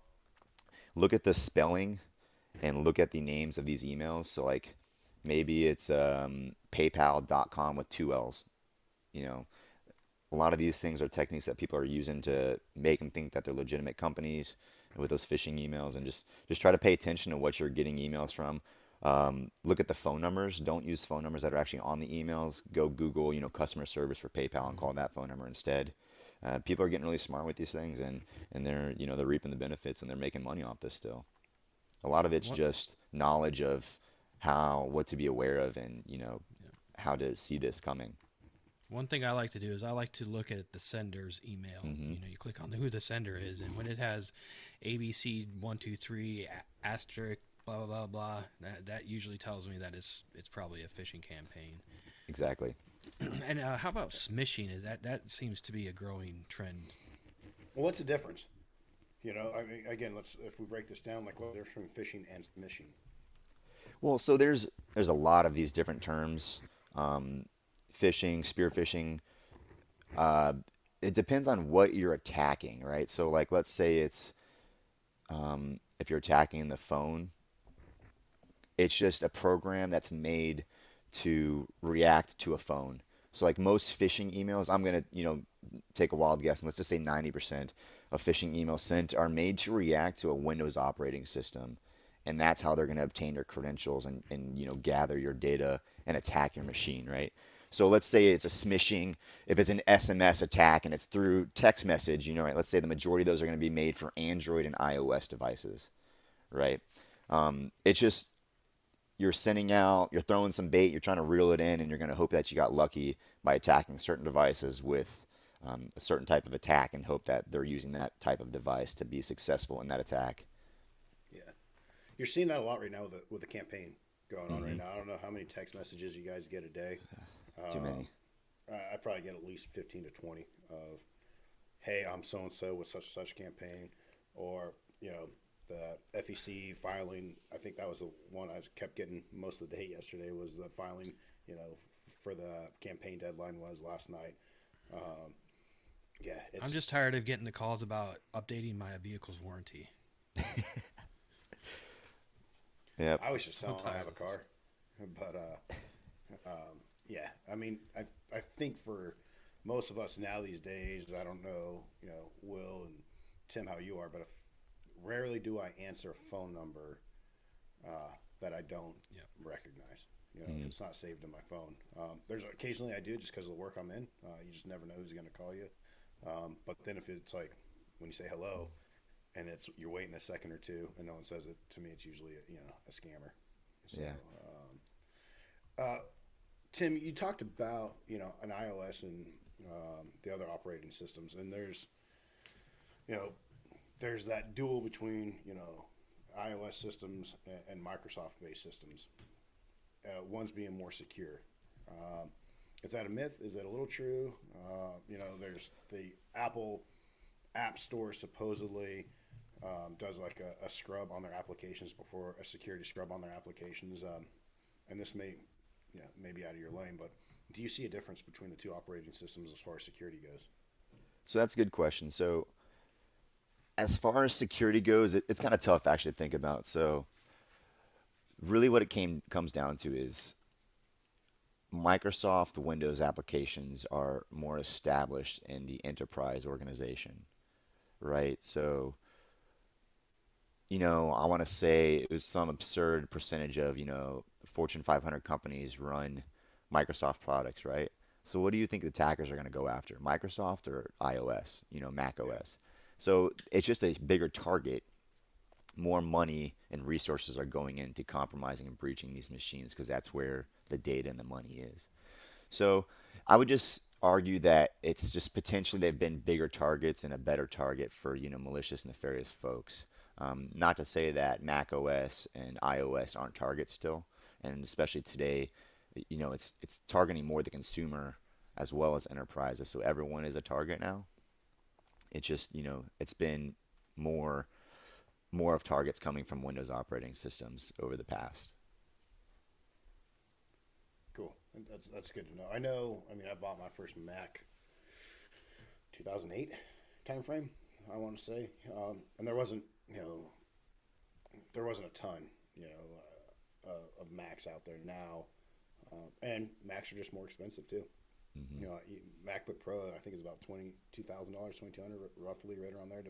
look at the spelling and look at the names of these emails. So like Maybe it's PayPal.com with two L's. You know, a lot of these things are techniques that people are using to make them think that they're legitimate companies with those phishing emails, and just try to pay attention to what you're getting emails from. Look at the phone numbers. Don't use phone numbers that are actually on the emails. Go Google, customer service for PayPal and call that phone number instead. People are getting really smart with these things, and they're reaping the benefits and they're making money off this still. A lot of it's
What?
just knowledge of what to be aware of, and how to see this coming.
One thing I like to do is I like to look at the sender's email.
Hmm.
You click on who the sender is, and when it has ABC123 asterisk blah blah blah blah, that usually tells me that it's probably a phishing campaign.
Exactly.
And how about smishing? Is that seems to be a growing trend?
Well, what's the difference? I mean, again, if we break this down, like what there's from phishing and smishing.
Well, so there's a lot of these different terms. Um, Phishing, spear phishing. Uh, it depends on what you're attacking, right? So, like, let's say it's if you're attacking the phone, it's just a program that's made to react to a phone. So, like most phishing emails, I'm gonna, take a wild guess, and let's just say 90% of phishing emails sent are made to react to a Windows operating system. And that's how they're going to obtain your credentials and gather your data and attack your machine, right? So let's say it's a smishing. If it's an SMS attack and it's through text message, right? Let's say the majority of those are going to be made for Android and iOS devices, right? It's just you're throwing some bait, you're trying to reel it in, and you're going to hope that you got lucky by attacking certain devices with a certain type of attack, and hope that they're using that type of device to be successful in that attack.
Yeah, you're seeing that a lot right now with the campaign going on right
Hmm.
now. I don't know how many text messages you guys get a day.
Too
Um,
many.
I probably get at least 15 to 20 of, hey, I'm so and so with such and such campaign, or the FEC filing. I think that was the one I kept getting most of the day yesterday was the filing. For the campaign deadline was last night. Um, yeah,
I'm
it's.
just tired of getting the calls about updating my vehicle's warranty.
Yep.
I was just
So
telling I have
tired
a
of this.
car, but yeah. I mean, I think for most of us now these days, I don't know, Will and Tim how you are, but rarely do I answer a phone number that I don't
Yeah.
recognize. If
Mhm.
it's not saved in my phone, there's occasionally I do just because of the work I'm in. You just never know who's going to call you. But then if it's like when you say hello and you're waiting a second or two and no one says it to me, it's usually a scammer. So,
Yeah.
uh, Tim, you talked about an iOS and the other operating systems, and you know there's that duel between iOS systems and Microsoft based systems. One's being more secure. Um, is that a myth? Is that a little true? There's the Apple App Store supposedly does like a scrub on their applications before a security scrub on their applications, and this may be out of your lane, but do you see a difference between the two operating systems as far as security goes?
So that's a good question. So as far as security goes, it's kind of tough actually to think about. So really what it comes down to is Microsoft Windows applications are more established in the enterprise organization, right? So, I want to say it was some absurd percentage of, Fortune 500 companies run Microsoft products, right? So what do you think the attackers are going to go after? Microsoft or iOS, Mac
Yeah,
OS? So it's just a bigger target. More money and resources are going into compromising and breaching these machines because that's where the data and the money is. So I would just argue that it's just potentially they've been bigger targets and a better target for, malicious, nefarious folks. Not to say that Mac OS and iOS aren't targets still, and especially today, it's targeting more the consumer as well as enterprises. So everyone is a target now. It's just, it's been more more of targets coming from Windows operating systems over the past.
cool. That's good to know. I know. I mean, I bought my first Mac 2008 time frame. I want to say, and there wasn't a ton. You know, of Macs out there now, and Macs are just more expensive too.
Hmm.
MacBook Pro I think is about $22,000, 2,200 roughly, right around there,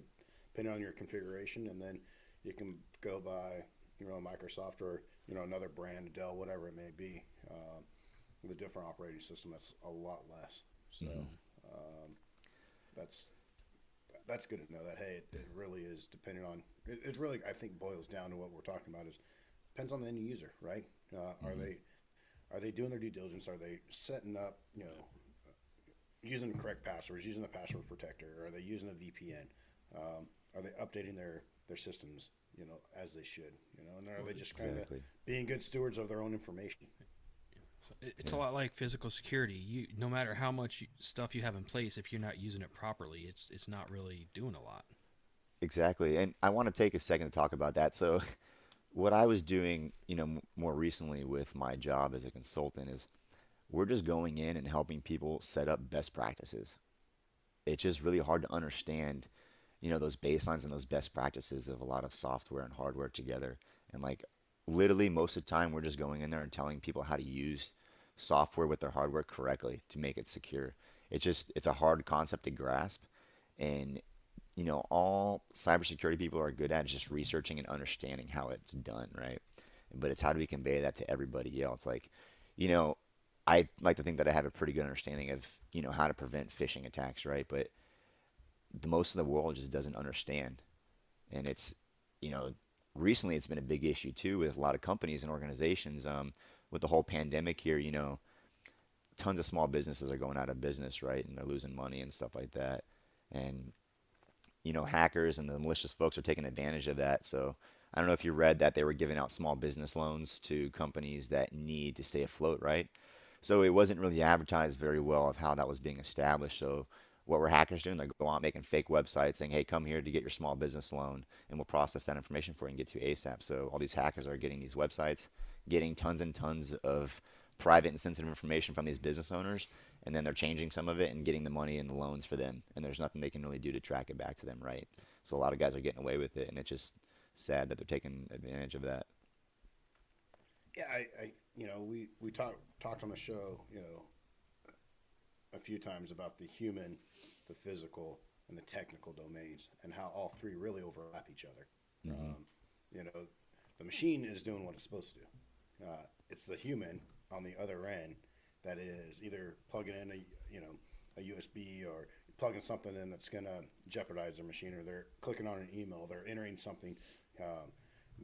depending on your configuration, and then you can go buy Microsoft or another brand, Dell, whatever it may be, with a different operating system that's a lot less. So
Hmm.
um, that's that's good to know that it really is depending on it really I think boils down to what we're talking about is depends on the end user, right?
Hmm.
Are they doing their due diligence? Are they setting up using the correct passwords, using a password protector? Are they using a VPN? Are they updating their systems as they should? And are
Well,
they just kind of
Exactly.
being good stewards of their own information?
it's a
Yeah.
lot like physical security. No matter how much stuff you have in place, if you're not using it properly, it's not really doing a lot.
Exactly. And I want to take a second to talk about that. So, what I was doing, more recently with my job as a consultant is we're just going in and helping people set up best practices. It's just really hard to understand, those baselines and those best practices of a lot of software and hardware together. And like literally most of the time, we're just going in there and telling people how to use software with their hardware correctly to make it secure. It's a hard concept to grasp. And all cybersecurity people are good at is just researching and understanding how it's done, right? But it's how do we convey that to everybody else? Like, you know, I like to think that I have a pretty good understanding of, how to prevent phishing attacks, right? But the most of the world just doesn't understand. And you know, recently it's been a big issue too with a lot of companies and organizations. With the whole pandemic here, tons of small businesses are going out of business, right? And they're losing money and stuff like that. And hackers and the malicious folks are taking advantage of that. So I don't know if you read that they were giving out small business loans to companies that need to stay afloat, right? So it wasn't really advertised very well of how that was being established. So what were hackers doing? They go out making fake websites saying, "Hey, come here to get your small business loan, and we'll process that information for you and get to you ASAP." So all these hackers are getting these websites, getting tons and tons of private and sensitive information from these business owners, and then they're changing some of it and getting the money and the loans for them, and there's nothing they can really do to track it back to them, right? So a lot of guys are getting away with it, and it's just sad that they're taking advantage of that.
Yeah, we talked on the show, a few times about the human, the physical, and the technical domains, and how all three really overlap each other.
Hmm.
You know, the machine is doing what it's supposed to do. It's the human on the other end that is either plugging in a USB or plugging something in that's going to jeopardize their machine, or they're clicking on an email, they're entering something um,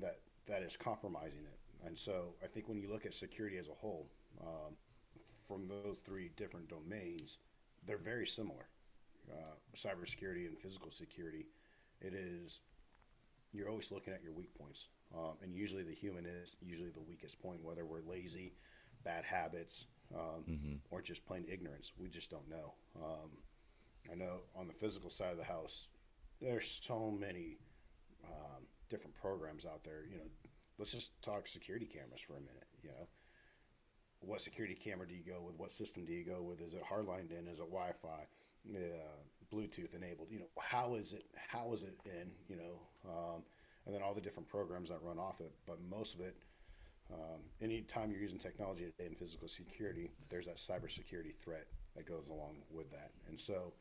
that is compromising it. And so I think when you look at security as a whole, from those three different domains, they're very similar. Cybersecurity and physical security, it is you're always looking at your weak points, and usually the human is usually the weakest point. Whether we're lazy, bad habits,
Hmm.
or just plain ignorance, we just don't know. I know on the physical side of the house, there's so many different programs out there. Let's just talk security cameras for a minute. What security camera do you go with? What system do you go with? Is it hardlined in? Is it Wi-Fi? Bluetooth enabled? How is it? How is it in? And then all the different programs that run off it. But most of it, anytime you're using technology today in physical security, there's that cybersecurity threat that goes along with that. And so,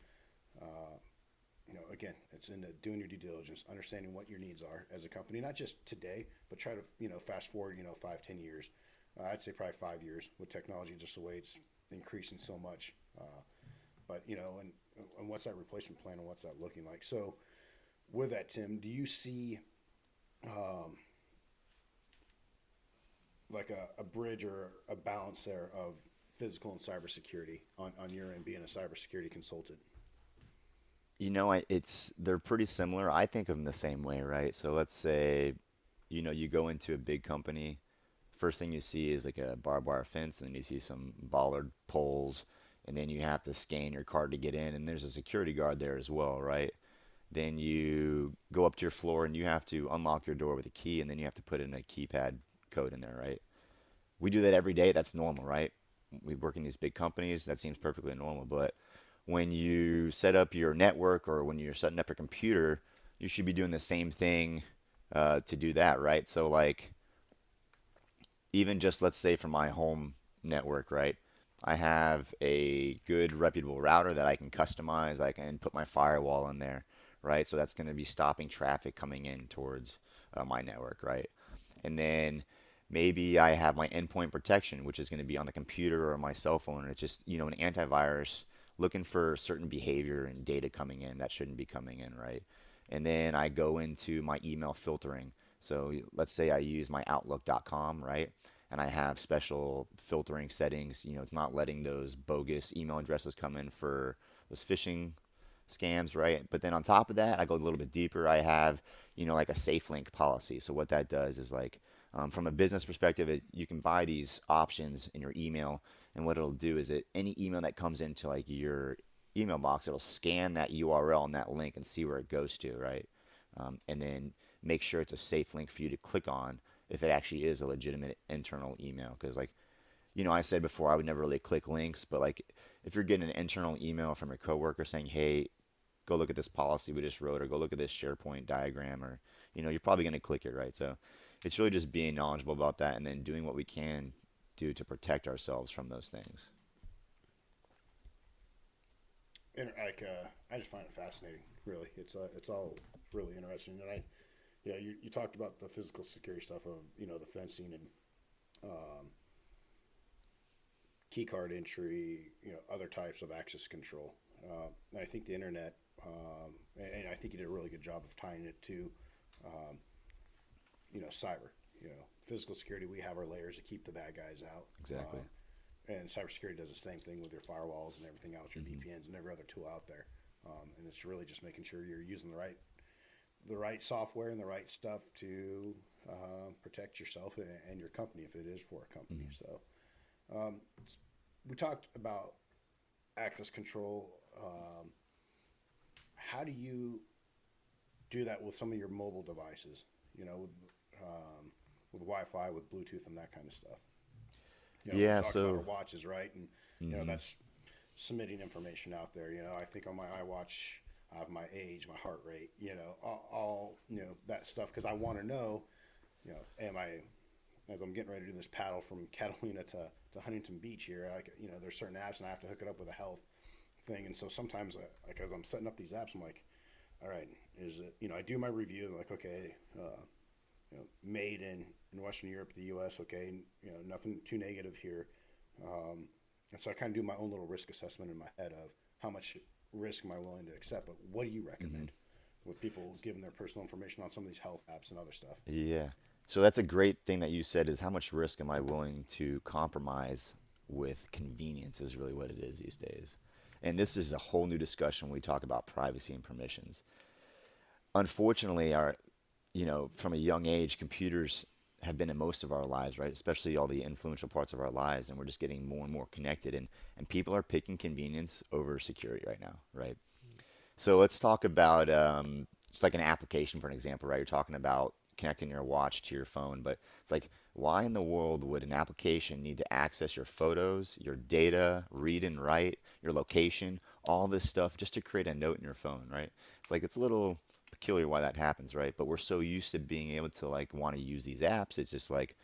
again, it's in the doing your due diligence, understanding what your needs are as a company, not just today, but try to, fast forward, 5, 10 years. I'd say probably 5 years with technology, just the way it's increasing so much. But, and what's that replacement plan and what's that looking like? So, with that, Tim, do you see um, like a bridge or a balance there of physical and cybersecurity on your end being a cybersecurity consultant?
They're pretty similar. I think of them the same way, right? So let's say, you go into a big company. First thing you see is like a barbed wire fence, and then you see some bollard poles, and then you have to scan your card to get in, and there's a security guard there as well, right? Then you go up to your floor and you have to unlock your door with a key, and then you have to put in a keypad code in there, right? We do that every day. That's normal, right? We work in these big companies. That seems perfectly normal. But when you set up your network or when you're setting up your computer, you should be doing the same thing to do that, right? So, like, even just let's say for my home network, right? I have a good reputable router that I can customize. I can put my firewall in there, right? So that's going to be stopping traffic coming in towards my network, right? And then maybe I have my endpoint protection, which is going to be on the computer or my cell phone. And it's just, an antivirus looking for certain behavior and data coming in that shouldn't be coming in, right? And then I go into my email filtering. So let's say I use my Outlook.com, right? And I have special filtering settings. It's not letting those bogus email addresses come in for those phishing scams, right? But then on top of that, I go a little bit deeper. I have, like a safe link policy. So what that does is like, from a business perspective, you can buy these options in your email, and what it'll do is any email that comes into like your email box, it'll scan that URL and that link and see where it goes to, right? And then make sure it's a safe link for you to click on if it actually is a legitimate internal email. Because like, I said before, I would never really click links, but like if you're getting an internal email from your coworker saying, hey, go look at this policy we just wrote, or go look at this SharePoint diagram, or you're probably going to click it, right? So it's really just being knowledgeable about that and then doing what we can do to protect ourselves from those things.
And like, I just find it fascinating. Really, it's all really interesting. And yeah, you talked about the physical security stuff of the fencing and um, key card entry, other types of access control. And I think the internet, and I think you did a really good job of tying it to, um, cyber. Physical security. We have our layers to keep the bad guys out.
Exactly.
And cybersecurity does the same thing with your firewalls and everything else, your
Hmm.
VPNs and every other tool out there. And it's really just making sure you're using the right software and the right stuff to protect yourself and your company if it is for a company.
Hmm.
So um, we talked about access control. How do you do that with some of your mobile devices? Um, with Wi-Fi, with Bluetooth, and that kind of stuff. We
Yeah,
talked about our
so
watches, right? And
hmm
that's submitting information out there. I think on my iWatch, I have my age, my heart rate, all that stuff because I want to know, am I as I'm getting ready to do this paddle from Catalina to Huntington Beach here, like there's certain apps and I have to hook it up with a health thing, and so sometimes like as I'm setting up these apps, I'm like, all right, is it I do my review and I'm like okay, made in Western Europe, the U.S. Okay, nothing too negative here, and so I kind of do my own little risk assessment in my head of how much risk am I willing to accept. But what do you
hmm
recommend with people giving their personal information on some of these health apps and other stuff?
yeah. So that's a great thing that you said is how much risk am I willing to compromise with convenience is really what it is these days. And this is a whole new discussion when we talk about privacy and permissions. Unfortunately, from a young age, computers have been in most of our lives, right? Especially all the influential parts of our lives, and we're just getting more and more connected, and people are picking convenience over security right now, right? So let's talk about just like an application for an example, right? You're talking about connecting your watch to your phone, but it's like, why in the world would an application need to access your photos, your data, read and write, your location, all this stuff just to create a note in your phone, right? It's like it's a little peculiar why that happens, right? But we're so used to being able to like want to use these apps, it's just like,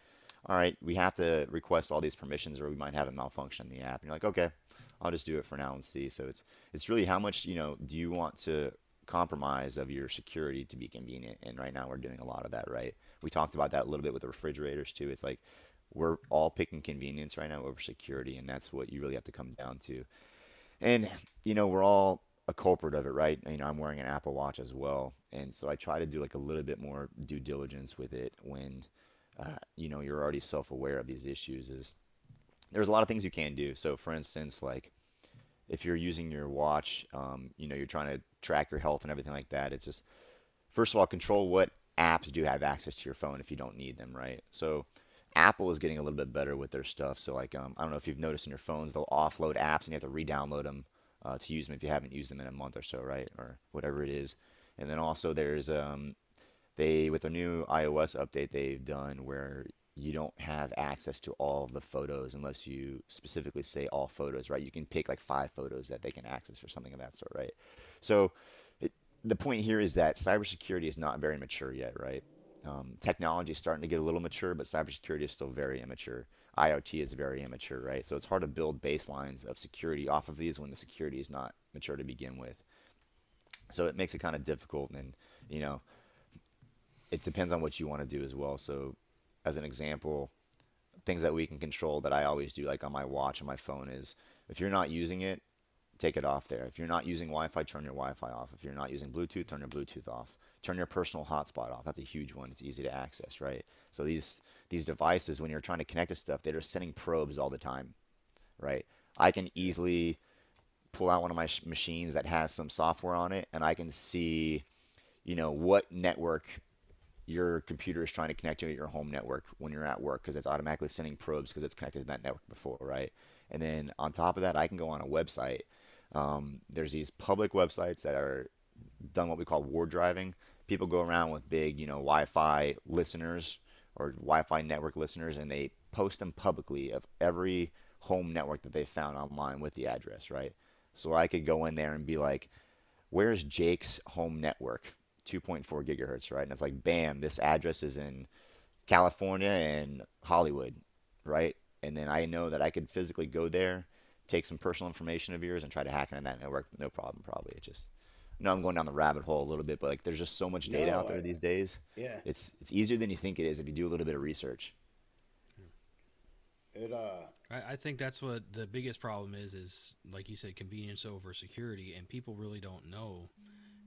all right, we have to request all these permissions or we might have a malfunction in the app. And you're like, okay, I'll just do it for now and see. So it's really how much, do you want to compromise of your security to be convenient? And right now we're doing a lot of that, right? We talked about that a little bit with the refrigerators too. It's like we're all picking convenience right now over security, and that's what you really have to come down to. And we're all a culprit of it, right? I'm wearing an Apple Watch as well, and so I try to do like a little bit more due diligence with it when you're already self-aware of these issues. Is there's a lot of things you can do. So, for instance, like if you're using your watch, you're trying to track your health and everything like that. It's just first of all, control what apps do have access to your phone if you don't need them, right? So Apple is getting a little bit better with their stuff. So like, I don't know if you've noticed in your phones, they'll offload apps and you have to re-download them to use them if you haven't used them in a month or so, right? Or whatever it is. And then also there's with their new iOS update they've done where you don't have access to all of the photos unless you specifically say all photos, right? You can pick like 5 photos that they can access or something of that sort, right? So it, the point here is that cybersecurity is not very mature yet, right? Technology is starting to get a little mature, but cybersecurity is still very immature. IoT is very immature, right? So it's hard to build baselines of security off of these when the security is not mature to begin with. So it makes it kind of difficult, and you know, it depends on what you want to do as well. So, as an example, things that we can control that I always do, like on my watch on my phone, is if you're not using it, take it off there. If you're not using Wi-Fi, turn your Wi-Fi off. If you're not using Bluetooth, turn your Bluetooth off. Turn your personal hotspot off. That's a huge one. It's easy to access, right? So these devices, when you're trying to connect to stuff, they're sending probes all the time, right? I can
Yeah.
easily pull out one of my machines that has some software on it, and I can see, what network your computer is trying to connect to your home network when you're at work because it's automatically sending probes because it's connected to that network before, right? And then on top of that, I can go on a website. There's these public websites that are done what we call ward driving. People go around with big, Wi-Fi listeners or Wi-Fi network listeners, and they post them publicly of every home network that they found online with the address, right? So I could go in there and be like, where's Jake's home network? 2.4 gigahertz, right? And it's like, bam, this address is in California and Hollywood, right? And then I know that I could physically go there, take some personal information of yours, and try to hack into that network. No problem, probably. It just, no, I'm going down the rabbit hole a little bit, but like, there's just so much data
No,
out there these days.
yeah.
It's easier than you think it is if you do a little bit of research.
It
I think that's what the biggest problem is like you said, convenience over security, and people really don't know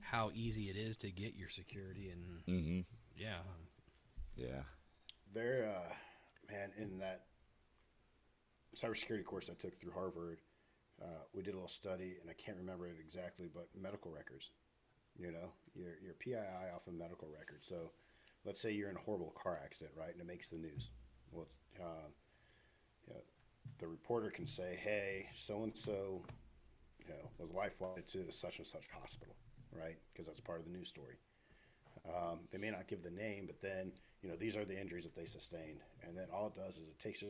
how easy it is to get your security. And
Hmm.
yeah,
Yeah.
they're man, in that cybersecurity course I took through Harvard, we did a little study, and I can't remember it exactly, but medical records. Your PII off of medical records. So, let's say you're in a horrible car accident, right, and it makes the news. Well, you know, the reporter can say, "Hey, so and so, was life flighted to such and such hospital," right? Because that's part of the news story. They may not give the name, but then these are the injuries that they sustained, and then all it does is it takes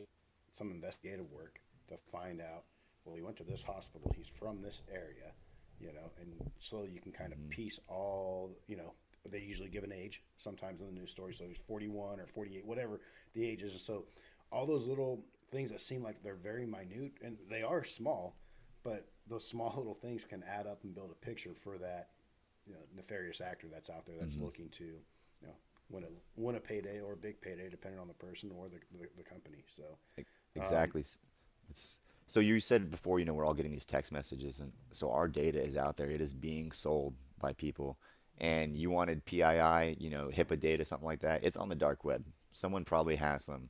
some investigative work to find out. Well, he went to this hospital. He's from this area, and slowly you can kind of
Hmm.
piece all. They usually give an age sometimes in the news story, so he's 41 or 48, whatever the age is. So all those little things that seem like they're very minute, and they are small, but those small little things can add up and build a picture for that nefarious actor that's out there that's
Hmm.
looking to win a payday or a big payday depending on the person or the company. So um,
Exactly. It's so you said before, we're all getting these text messages, and so our data is out there. It is being sold by people, and you wanted PII, HIPAA data, something like that. It's on the dark web. Someone probably has them.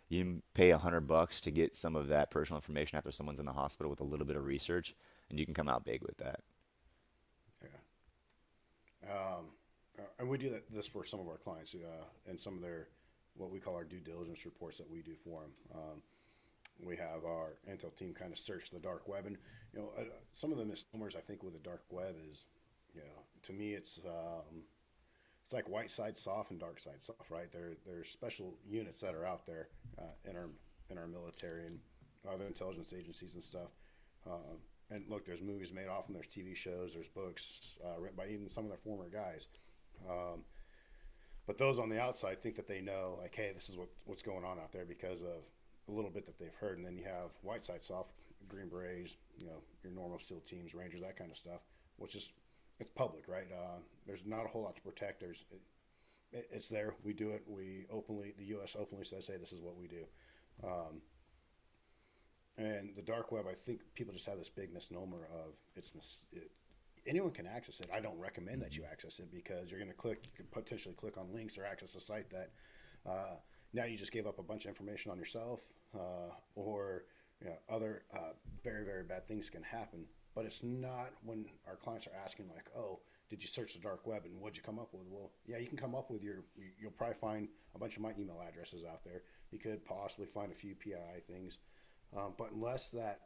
You pay $100 to get some of that personal information after someone's in the hospital with a little bit of research, and you can come out big with that.
yeah, and we do this for some of our clients and some of their what we call our due diligence reports that we do for them. We have our intel team kind of search the dark web, and some of the misnomers I think with the dark web is, to me it's like white side soft and dark side soft, right? There's special units that are out there in our military and other intelligence agencies and stuff. And look, there's movies made off them. There's TV shows. There's books written by even some of their former guys. Um, but those on the outside think that they know, like, hey, this is what's going on out there because of a little bit that they've heard. And then you have white side soft, Green Berets, your normal SEAL teams, Rangers, that kind of stuff, which is it's public, right? There's not a whole lot to protect. It's there. We do it. The U.S. openly says, hey, this is what we do. Um, and the dark web, I think people just have this big misnomer of anyone can access it. I don't recommend that you
Hmm.
access it because you can potentially click on links or access a site that uh, now you just gave up a bunch of information on yourself, or other very, very bad things can happen. But it's not when our clients are asking, like, oh, did you search the dark web and what'd you come up with? Well, yeah, you can come up with you'll probably find a bunch of my email addresses out there. You could possibly find a few PII things. But unless that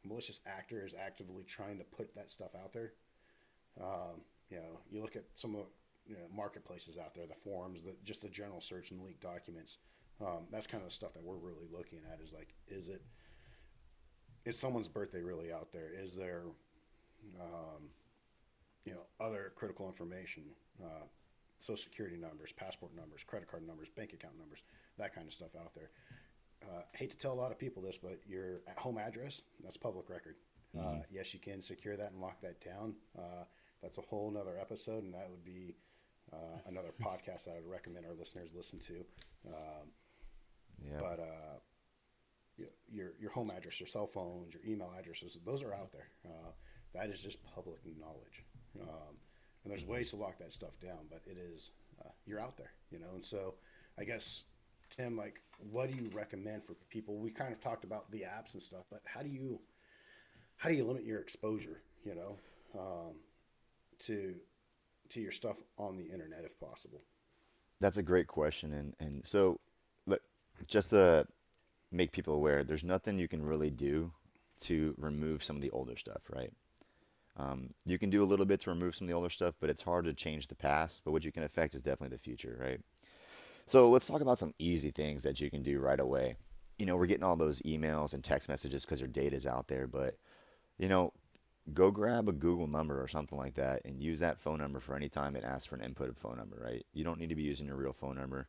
malicious actor is actively trying to put that stuff out there, you look at some of marketplaces out there, the forums, just the general search and leaked documents. That's kind of the stuff that we're really looking at. Is like, is someone's birthday really out there? Is there other critical information? social security numbers, passport numbers, credit card numbers, bank account numbers, that kind of stuff out there. Hate to tell a lot of people this, but your home address, that's public record.
Hmm.
Yes, you can secure that and lock that down. That's a whole nother episode, and that would be another podcast that I would recommend our listeners listen to. Um,
Yeah.
but your home address, your cell phones, your email addresses, those are out there. That is just public knowledge. And there's ways to lock that stuff down, but it is you're out there, And so, I guess Tim, like, what do you recommend for people? We kind of talked about the apps and stuff, but how do you limit your exposure, um, to your stuff on the internet if possible?
That's a great question. And so, let, just to make people aware, there's nothing you can really do to remove some of the older stuff, right? You can do a little bit to remove some of the older stuff, but it's hard to change the past. But what you can affect is definitely the future, right? So let's talk about some easy things that you can do right away. We're getting all those emails and text messages because your data is out there, but you know, go grab a Google number or something like that and use that phone number for any time it asks for an inputted phone number, right? You don't need to be using your real phone number,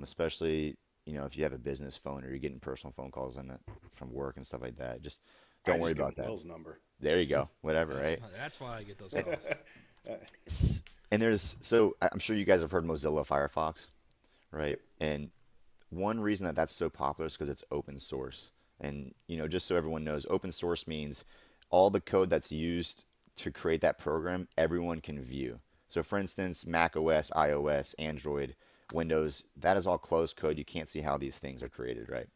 especially, if you have a business phone or you're getting personal phone calls on it from work and stuff like that. Just
I
don't worry
just give
about
them
that.
Will's number.
There you go. Whatever,
That's
right?
that's why I get those calls.
And so I'm sure you guys have heard Mozilla Firefox, right?
Yep.
And one reason that that's so popular is because it's open source. And, just so everyone knows, open source means all the code that's used to create that program, everyone can view. So, for instance, Mac OS, iOS, Android, Windows, that is all closed code. You can't see how these things are created, right?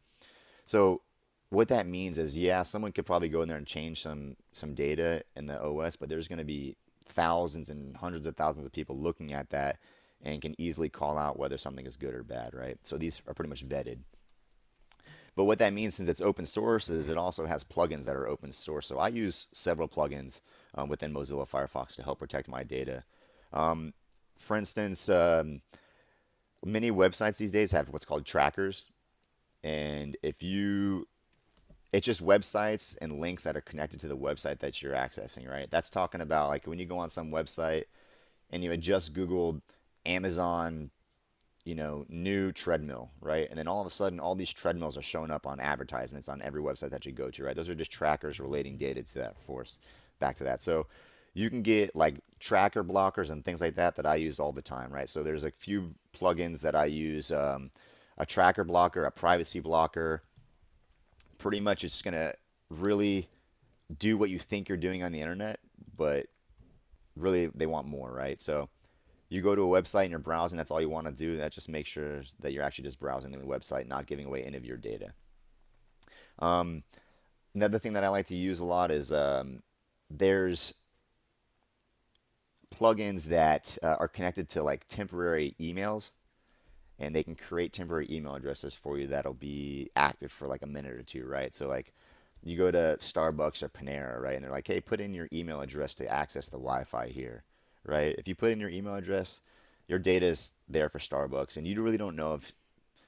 So, what that means is, yeah, someone could probably go in there and change some data in the OS, but there's going to be thousands and hundreds of thousands of people looking at that and can easily call out whether something is good or bad, right? So these are pretty much vetted. But what that means, since it's open source, is it also has plugins that are open source. So I use several plugins within Mozilla Firefox to help protect my data. Um, for instance, many websites these days have what's called trackers, and it's just websites and links that are connected to the website that you're accessing, right? That's talking about like when you go on some website and you had just Googled Amazon, new treadmill, right? And then all of a sudden, all these treadmills are showing up on advertisements on every website that you go to, right? Those are just trackers relating data to that force, back to that. So you can get like tracker blockers and things like that I use all the time, right? So there's a few plugins that I use, a tracker blocker, a privacy blocker. Pretty much it's going to really do what you think you're doing on the internet, but really they want more, right? So you go to a website and you're browsing, that's all you want to do. That just makes sure that you're actually just browsing the website, not giving away any of your data. Um, Another thing that I like to use a lot is there's plugins that are connected to like temporary emails, and they can create temporary email addresses for you that'll be active for like a minute or two, right? So like you go to Starbucks or Panera, right? And they're like, hey, put in your email address to access the Wi-Fi here, right? If you put in your email address, your data is there for Starbucks, and you really don't know if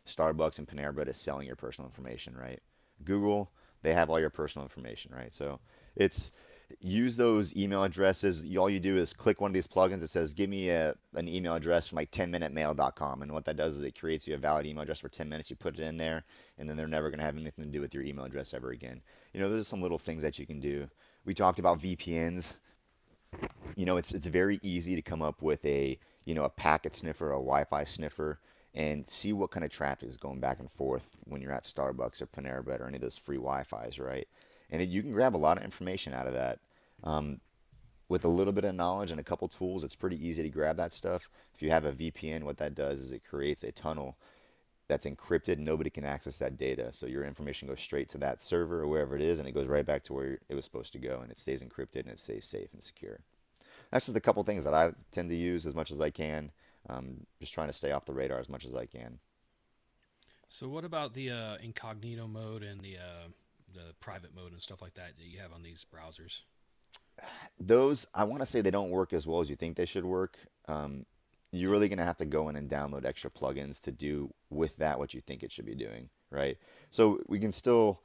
Starbucks and Panera Bread is selling your personal information, right? Google, they have all your personal information, right? So it's use those email addresses. All you do is click one of these plugins that says, give me an email address from like 10minutemail.com. And what that does is it creates you a valid email address for 10 minutes. You put it in there, and then they're never going to have anything to do with your email address ever again. Those are some little things that you can do. We talked about VPNs. It's very easy to come up with a packet sniffer, a Wi-Fi sniffer, and see what kind of traffic is going back and forth when you're at Starbucks or Panera Bread or any of those free Wi-Fis, right? And you can grab a lot of information out of that. Um, with a little bit of knowledge and a couple tools, it's pretty easy to grab that stuff. If you have a VPN, what that does is it creates a tunnel that's encrypted. Nobody can access that data. So your information goes straight to that server or wherever it is, and it goes right back to where it was supposed to go, and it stays encrypted and it stays safe and secure. That's just a couple things that I tend to use as much as I can. Just trying to stay off the radar as much as I can.
So what about the incognito mode and the private mode and stuff like that you have on these browsers?
Those, I want to say they don't work as well as you think they should work. You're really going to have to go in and download extra plugins to do with that what you think it should be doing, right? So we can still,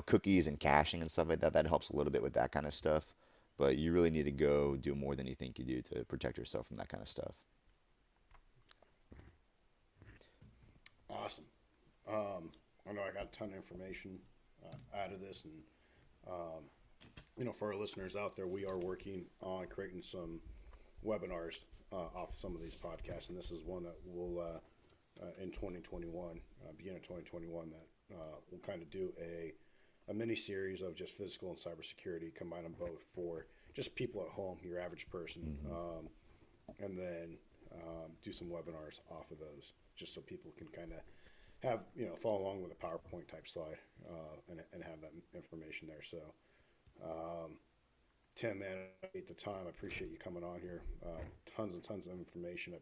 cookies and caching and stuff like that, that helps a little bit with that kind of stuff. But you really need to go do more than you think you do to protect yourself from that kind of stuff.
I know I got a ton of information out of this, and for our listeners out there, we are working on creating some webinars off some of these podcasts, and this is one that will in 2021, beginning of 2021, that we'll kind of do a mini series of just physical and cybersecurity, combine them both for just people at home, your average person, and then do some webinars off of those, just so people can kind of have follow along with a PowerPoint type slide and have that information there. So, Tim, man, at the time, I appreciate you coming on here. Tons and tons of information.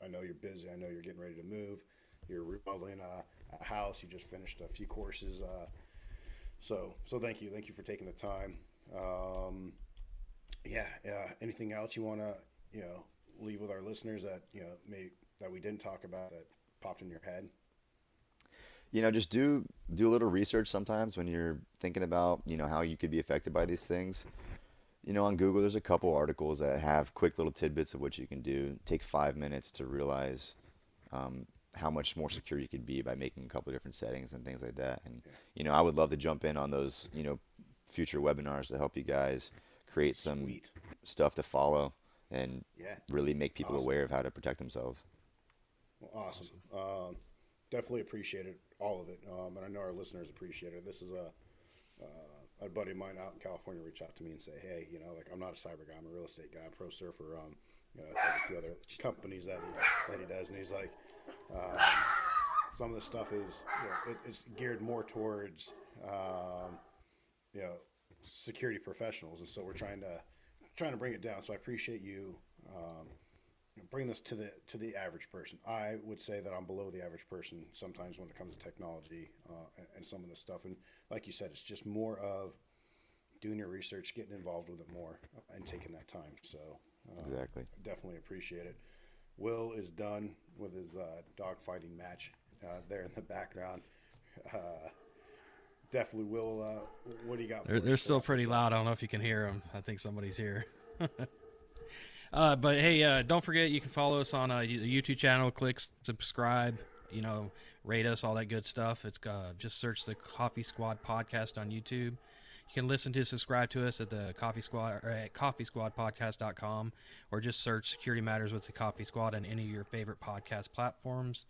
I know you're busy. I know you're getting ready to move. You're remodeling a house. You just finished a few courses. So thank you. Thank you for taking the time. Anything else you want to, leave with our listeners that, that we didn't talk about that popped in your head?
Just do a little research sometimes when you're thinking about, how you could be affected by these things. On Google, there's a couple articles that have quick little tidbits of what you can do. Take 5 minutes to realize how much more secure you could be by making a couple different settings and things like that. And, I would love to jump in on those, future webinars to help you guys create some
Sweet.
stuff to follow and
Yeah.
really make people
Awesome.
aware of how to protect themselves.
Well, awesome. Definitely appreciate it, all of it. And I know our listeners appreciate it. This is a buddy of mine out in California reached out to me and say, hey, I'm not a cyber guy, I'm a real estate guy, I'm a pro surfer, have a few other companies that he does. And he's like, some of the stuff is, it's geared more towards, security professionals. And so we're trying to bring it down. So I appreciate you, bring this to the average person. I would say that I'm below the average person sometimes when it comes to technology and some of this stuff. And like you said, it's just more of doing your research, getting involved with it more, and taking that time. So
Exactly.
definitely appreciate it. Will is done with his dog fighting match there in the background. Definitely, Will. What do you got?
They're still pretty loud. I don't know if you can hear them. I think somebody's here. But hey, don't forget you can follow us on the YouTube channel. Click subscribe. Rate us, all that good stuff. It's just search the Coffee Squad podcast on YouTube. You can subscribe to us at the Coffee Squad or at coffeesquadpodcast.com, or just search Security Matters with the Coffee Squad on any of your favorite podcast platforms.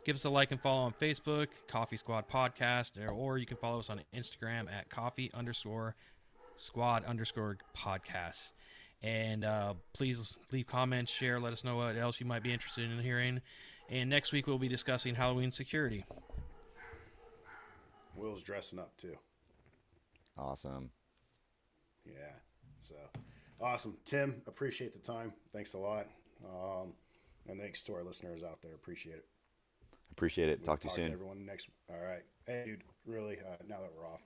Give us a like and follow on Facebook, Coffee Squad Podcast, or you can follow us on Instagram at coffee_squad_podcast. And please leave comments, share, let us know what else you might be interested in hearing. And next week we'll be discussing Halloween security.
Will's dressing up too.
Awesome.
Yeah. So awesome. Tim, appreciate the time. Thanks a lot. And thanks to our listeners out there. Appreciate it.
Appreciate it.
We'll
Talk to you soon.
To everyone next. All right. Hey, dude, really, now that we're off,